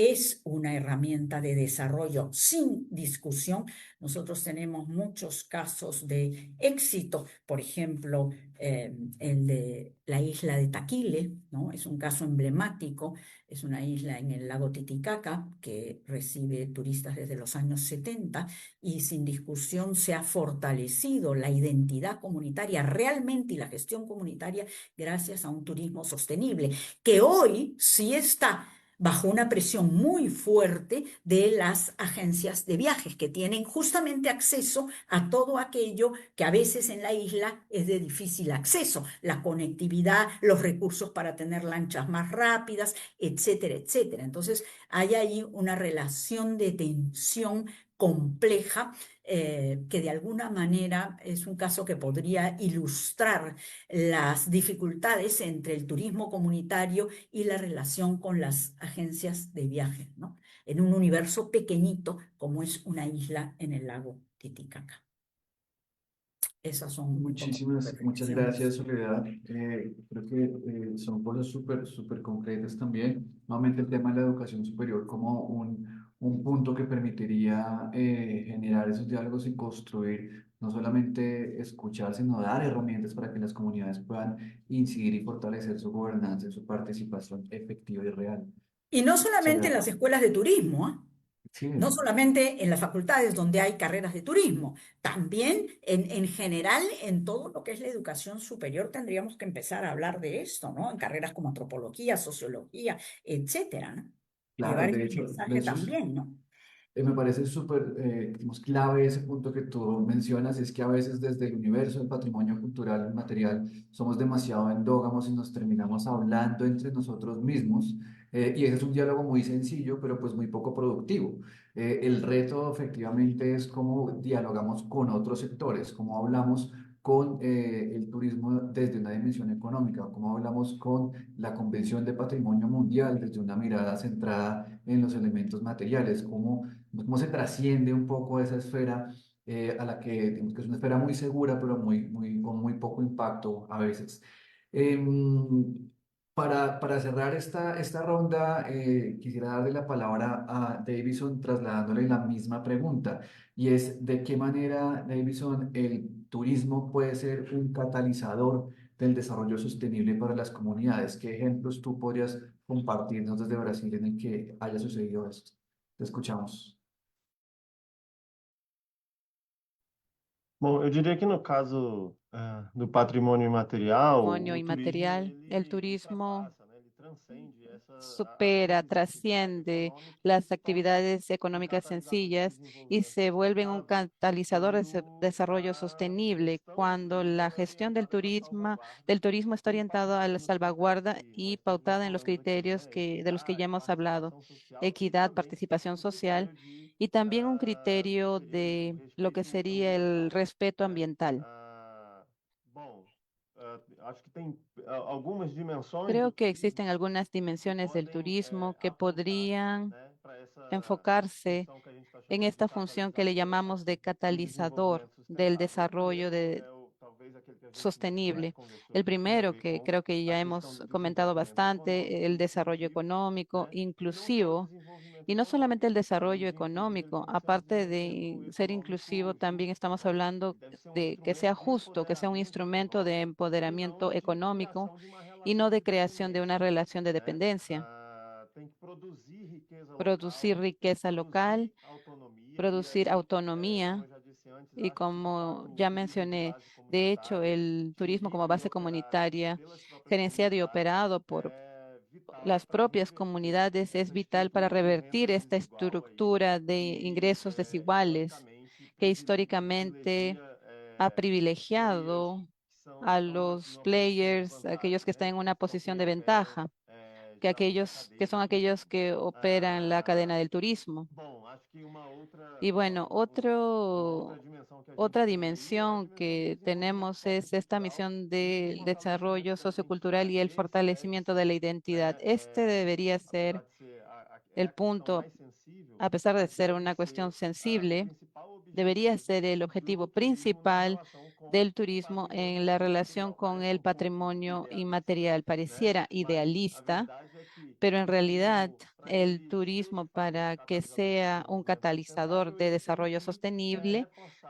es una herramienta de desarrollo sin discusión. Nosotros tenemos muchos casos de éxito, por ejemplo, el de la isla de Taquile, ¿no? Es un caso emblemático, es una isla en el lago Titicaca que recibe turistas desde los años 70 y sin discusión se ha fortalecido la identidad comunitaria realmente y la gestión comunitaria gracias a un turismo sostenible, que hoy sí está bajo una presión muy fuerte de las agencias de viajes que tienen justamente acceso a todo aquello que a veces en la isla es de difícil acceso, la conectividad, los recursos para tener lanchas más rápidas, etcétera, etcétera. Entonces hay ahí una relación de tensión compleja que de alguna manera es un caso que podría ilustrar las dificultades entre el turismo comunitario y la relación con las agencias de viajes, ¿no? En un universo pequeñito como es una isla en el lago Titicaca. Esas son un poco mis Muchas reflexiones. gracias, Soledad. Creo que son cosas súper concretas también. Nuevamente el tema de la educación superior como un punto que permitiría generar esos diálogos y construir, no solamente escuchar, sino dar herramientas para que las comunidades puedan incidir y fortalecer su gobernanza y su participación efectiva y real. Y no Se solamente en agra- las escuelas de turismo, ¿ah? Sí, No solamente en las facultades donde hay carreras de turismo, también en general en todo lo que es la educación superior tendríamos que empezar a hablar de esto, ¿no? En carreras como antropología, sociología, etcétera, ¿no? claro, Llevar ese mensaje también, ¿no? me parece súper, digamos, clave ese punto que tú mencionas, es que a veces desde el universo del patrimonio cultural y material somos demasiado endógamos y nos terminamos hablando entre nosotros mismos, y ese es un diálogo muy sencillo, pero pues muy poco productivo. El reto efectivamente es cómo dialogamos con otros sectores, cómo hablamos con el turismo desde una dimensión económica, cómo hablamos con la Convención de Patrimonio Mundial desde una mirada centrada en los elementos materiales, cómo se trasciende un poco esa esfera a la que, digamos, que es una esfera muy segura, pero con muy poco impacto a veces. Em, para cerrar esta ronda, quisiera darle la palabra a Davison trasladándole la misma pregunta, y es ¿de qué manera, Davison, el turismo puede ser un catalizador del desarrollo sostenible para las comunidades? ¿Qué ejemplos tú podrías compartirnos desde Brasil en el que haya sucedido esto? Te escuchamos. Bom, eu diria que no caso do patrimônio imaterial, Patrimonio o turismo inmaterial, el ele turismo ultrapassa, né? Ele transcende as supera, condições trasciende econômicas las e se torna actividades um económicas catalisador de sencillas y desenvolvimento se vuelve un sustentável catalizador de quando desarrollo a sostenible gestão do cuando turismo la ela é gestión orientada para a del salvaguarda turismo está e orientada a la participa nos salvaguarda critérios, y né, que nós pautada en los falamos aqui, criterios né? de los que ya Equidade, hemos hablado, participação social e equidad, também participación um social critério de y también un criterio o de lo que respeito sería el ambiental, respeto né? ambiental. Bom, acho que tem algumas dimensões do Creo que turismo existen algunas que dimensiones del podem turismo que apontar, podrían né, para essa enfocarse função que a gente está en chamando de esta función que le catalisador llamamos de do catalizador desenvolvimento del sustentável. O desarrollo primeiro é talvez aquele que a gente mais sostenible. conversou El aqui, que tem a primero, ver que com creo que a ya questão hemos do comentado desenvolvimento bastante, econômico el desarrollo inclusivo, económico né? E não só o inclusivo, desenvolvimento y no solamente econômico, el além desarrollo de inclusivo ele económico, tem que ser um aparte desenvolvimento de ser inclusivo, econômico también estamos social. hablando Ele deve ser um de que sea instrumento de justo, que sea un empoderamento instrumento de econômico e empoderamiento não de económico criação de uma y no relação de de creación de una dependência, relación de né? dependencia. Tem que produzir riqueza Producir local, riqueza local, produzir autonomia, e producir aí, como autonomía. eu já disse antes, Y acho que de como fato o ya turismo de mencioné, base de hecho, comunitária, el turismo como gerido e base operado comunitaria, pelas próprias gerenciado y comunidades, operado por é vital las para propias reverter comunidades, es essa vital para estrutura de revertir renda esta desigual aí estructura de que ingresos desiguales historicamente que históricamente privilegia ha players privilegiado que são, a estão los numa posição de players, aquellos vantagem, que están né? en una Que são posición quem de operam ventaja, já toda a que cadeia son do aquellos turismo. que operan la Ah, cadena del turismo. Bom, acho que Y bueno, uma outra dimensão que a gente otra tem aí é a dimensión dimensão do que desenvolvimento tenemos es esta sociocultural misión e do del responsabilizamento desarrollo das sociocultural y el entidades. Esse deve fortalecimiento de la ser, identidad. né, Este debería ser apesar de ser el a questão punto, mais sensível, a pesar de mas ser deve una cuestión ser o sensible, principal debería objetivo ser el do objetivo turismo na principal relação com del o turismo en patrimônio la relación imaterial. con Parece el um pouco patrimonio idealista, inmaterial. né? Pareciera Mas a idealista, verdade é que pero en realidad el turismo, para que sea un catalizador de desarrollo sostenible,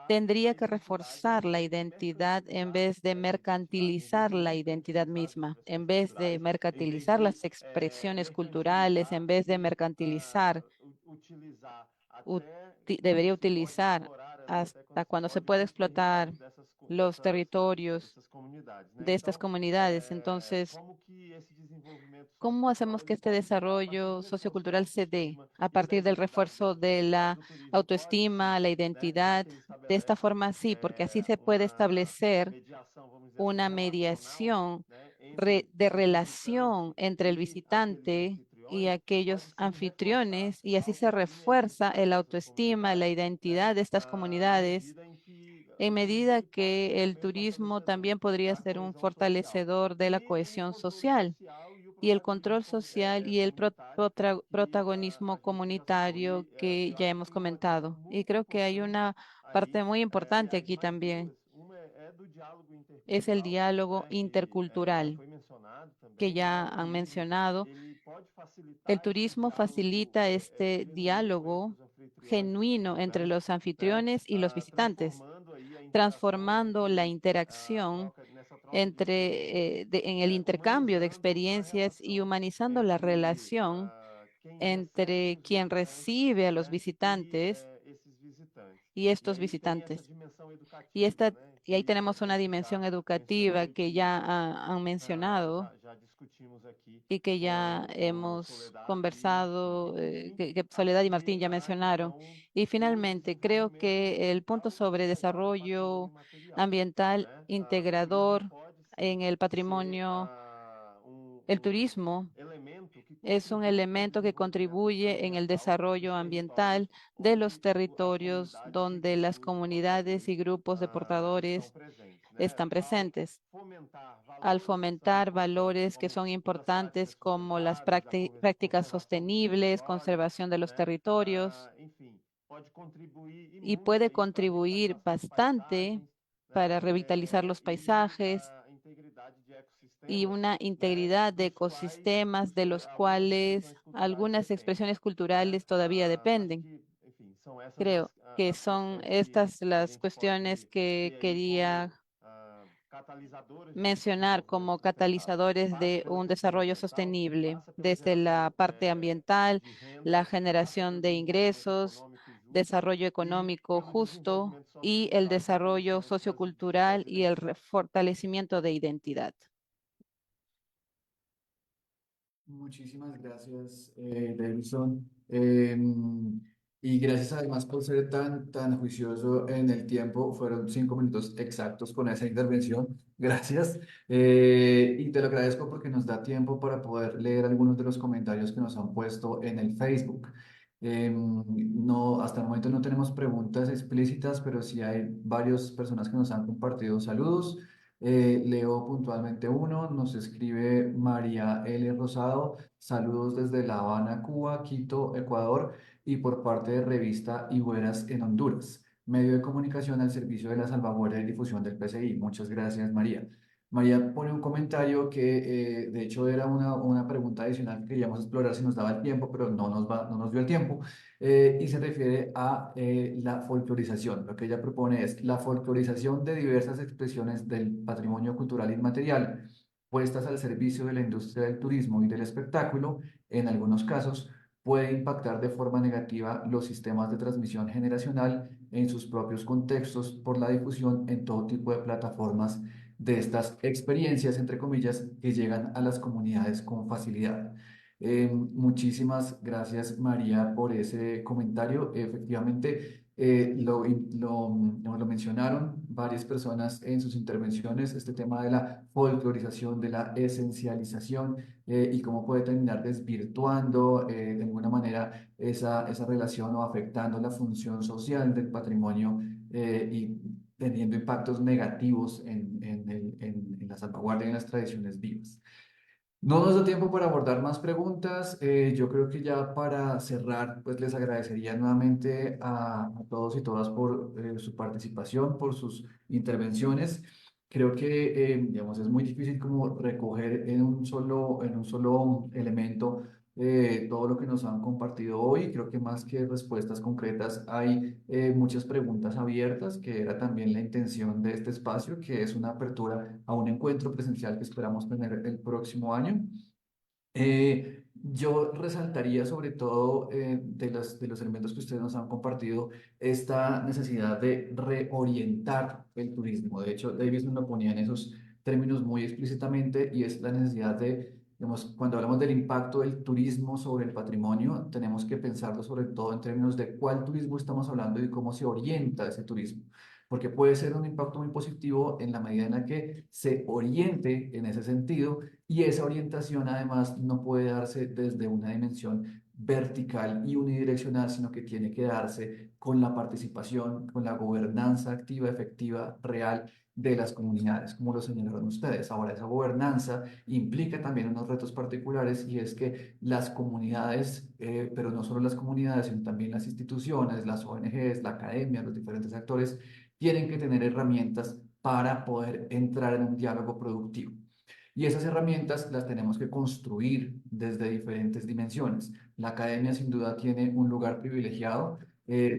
tendría que reforzar la identidad en vez de mercantilizar la identidad misma, en vez de mercantilizar las expresiones culturales, en vez de mercantilizar, debería utilizar hasta cuando se puede explotar los territorios de estas comunidades. Entonces, ¿cómo hacemos que este desarrollo sociocultural se dé a partir del refuerzo de la autoestima, la identidad? De esta forma, sí, porque así se puede establecer una mediación de relación entre el visitante y aquellos anfitriones, y así se refuerza el autoestima, la identidad de estas comunidades, en medida que el turismo también podría ser un fortalecedor de la cohesión social y el control social y el protagonismo comunitario que ya hemos comentado. Y creo que hay una parte muy importante aquí también, es el diálogo intercultural que ya han mencionado. El turismo facilita este diálogo genuino entre los anfitriones y los visitantes, transformando la interacción en el intercambio de experiencias y humanizando la relación entre quien recibe a los visitantes y estos visitantes. Y, esta, y ahí tenemos una dimensión educativa que ya han mencionado y que ya hemos conversado, que Soledad y Martín ya mencionaron. Y finalmente, creo que el punto sobre desarrollo ambiental integrador en el patrimonio, el turismo, es un elemento que contribuye en el desarrollo ambiental de los territorios donde las comunidades y grupos de portadores están presentes, al fomentar valores que son importantes como las prácticas sostenibles, conservación de los territorios, y puede contribuir bastante para revitalizar los paisajes y una integridad de ecosistemas de los cuales algunas expresiones culturales todavía dependen. Creo que son estas las cuestiones que quería mencionar como catalizadores de un desarrollo sostenible, desde la parte ambiental, la generación de ingresos, desarrollo económico justo y el desarrollo sociocultural y el fortalecimiento de identidad. Muchísimas gracias, Davidson. Y gracias además por ser tan juicioso en el tiempo. Fueron 5 minutos exactos con esa intervención. Gracias. Y te lo agradezco porque nos da tiempo para poder leer algunos de los comentarios que nos han puesto en el Facebook. No, hasta el momento no tenemos preguntas explícitas, pero sí hay varias personas que nos han compartido saludos. Leo puntualmente uno, nos escribe María L. Rosado, saludos desde La Habana, Cuba, Quito, Ecuador, y por parte de Revista Iberas en Honduras, medio de comunicación al servicio de la salvaguardia y difusión del PCI. Muchas gracias, María. María pone un comentario que de hecho era una pregunta adicional que queríamos explorar si nos daba el tiempo, pero no nos dio el tiempo, y se refiere a la folclorización. Lo que ella propone es la folclorización de diversas expresiones del patrimonio cultural inmaterial, puestas al servicio de la industria del turismo y del espectáculo, en algunos casos, puede impactar de forma negativa los sistemas de transmisión generacional en sus propios contextos por la difusión en todo tipo de plataformas de estas experiencias, entre comillas, que llegan a las comunidades con facilidad. Muchísimas gracias, María, por ese comentario. Efectivamente, lo mencionaron varias personas en sus intervenciones, este tema de la folclorización, de la esencialización, y cómo puede terminar desvirtuando de alguna manera esa relación o afectando la función social del patrimonio, y teniendo impactos negativos en la salvaguardia y en las tradiciones vivas. No nos da tiempo para abordar más preguntas. Yo creo que ya para cerrar, pues les agradecería nuevamente a todos y todas por su participación, por sus intervenciones. Creo que, digamos, es muy difícil como recoger en un solo elemento todo lo que nos han compartido hoy. Creo que más que respuestas concretas hay muchas preguntas abiertas, que era también la intención de este espacio, que es una apertura a un encuentro presencial que esperamos tener el próximo año. Yo resaltaría sobre todo de los elementos que ustedes nos han compartido esta necesidad de reorientar el turismo. De hecho, Davis nos lo ponía en esos términos muy explícitamente y es la necesidad de, digamos, cuando hablamos del impacto del turismo sobre el patrimonio, tenemos que pensarlo sobre todo en términos de cuál turismo estamos hablando y cómo se orienta ese turismo. Porque puede ser un impacto muy positivo en la medida en la que se oriente en ese sentido y esa orientación además no puede darse desde una dimensión vertical y unidireccional, sino que tiene que darse con la participación, con la gobernanza activa, efectiva, real de las comunidades, como lo señalaron ustedes. Ahora, esa gobernanza implica también unos retos particulares y es que las comunidades, pero no solo las comunidades, sino también las instituciones, las ONGs, la academia, los diferentes actores, tienen que tener herramientas para poder entrar en un diálogo productivo. Y esas herramientas las tenemos que construir desde diferentes dimensiones. La academia sin duda tiene un lugar privilegiado,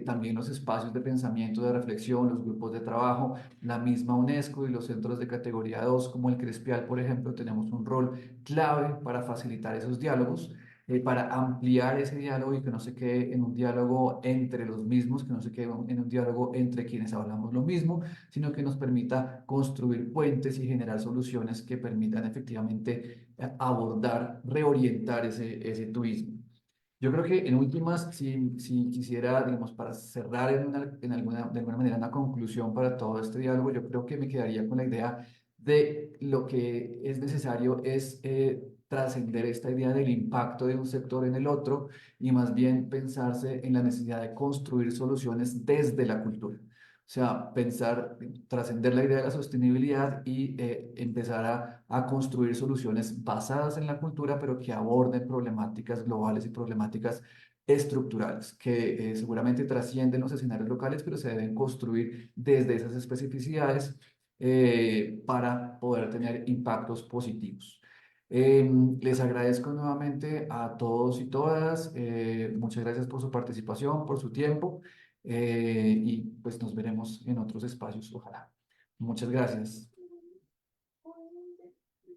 también los espacios de pensamiento, de reflexión, los grupos de trabajo, la misma UNESCO y los centros de categoría 2 como el Crespial, por ejemplo, tenemos un rol clave para facilitar esos diálogos, para ampliar ese diálogo y que no se quede en un diálogo entre los mismos, que no se quede en un diálogo entre quienes hablamos lo mismo, sino que nos permita construir puentes y generar soluciones que permitan efectivamente abordar, reorientar ese turismo. Yo creo que en últimas, si quisiera, digamos, para cerrar de alguna manera una conclusión para todo este diálogo, yo creo que me quedaría con la idea de lo que es necesario es trascender esta idea del impacto de un sector en el otro y más bien pensarse en la necesidad de construir soluciones desde la cultura. O sea, pensar, trascender la idea de la sostenibilidad y empezar a construir soluciones basadas en la cultura, pero que aborden problemáticas globales y problemáticas estructurales, que seguramente trascienden los escenarios locales, pero se deben construir desde esas especificidades para poder tener impactos positivos. Les agradezco nuevamente a todos y todas. Muchas gracias por su participación, por su tiempo. Y pues nos veremos en otros espacios, ojalá. Muchas gracias.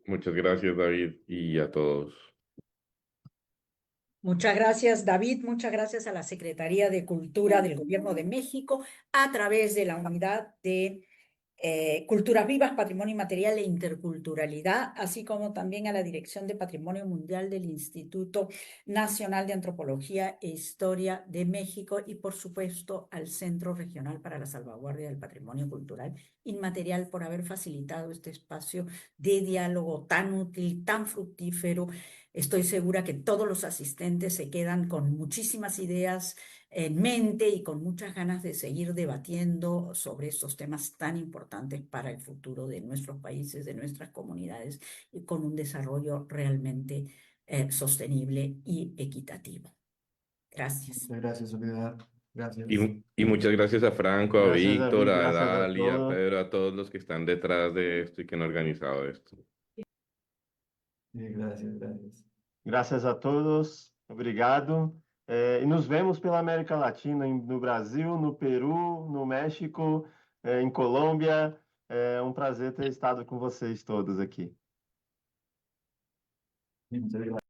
Muchas gracias, David, y a todos. Muchas gracias, David. Muchas gracias a la Secretaría de Cultura del Gobierno de México a través de la Unidad de Culturas Vivas, Patrimonio Inmaterial e Interculturalidad, así como también a la Dirección de Patrimonio Mundial del Instituto Nacional de Antropología e Historia de México y, por supuesto, al Centro Regional para la Salvaguardia del Patrimonio Cultural Inmaterial por haber facilitado este espacio de diálogo tan útil, tan fructífero. Estoy segura que todos los asistentes se quedan con muchísimas ideas en mente y con muchas ganas de seguir debatiendo sobre estos temas tan importantes para el futuro de nuestros países, de nuestras comunidades y con un desarrollo realmente sostenible y equitativo. Gracias. Muchas gracias, Soledad. Gracias. Y muchas gracias a Franco, a Gracias, Víctor, David. a Gracias a Dali, a todos. Pedro, a todos los que están detrás de esto y que han organizado esto. Gracias, gracias. Graças a todos, obrigado. E nos vemos pela América Latina, no Brasil, no Peru, no México, em Colômbia. É um prazer ter estado com vocês todos aqui. Muchas gracias.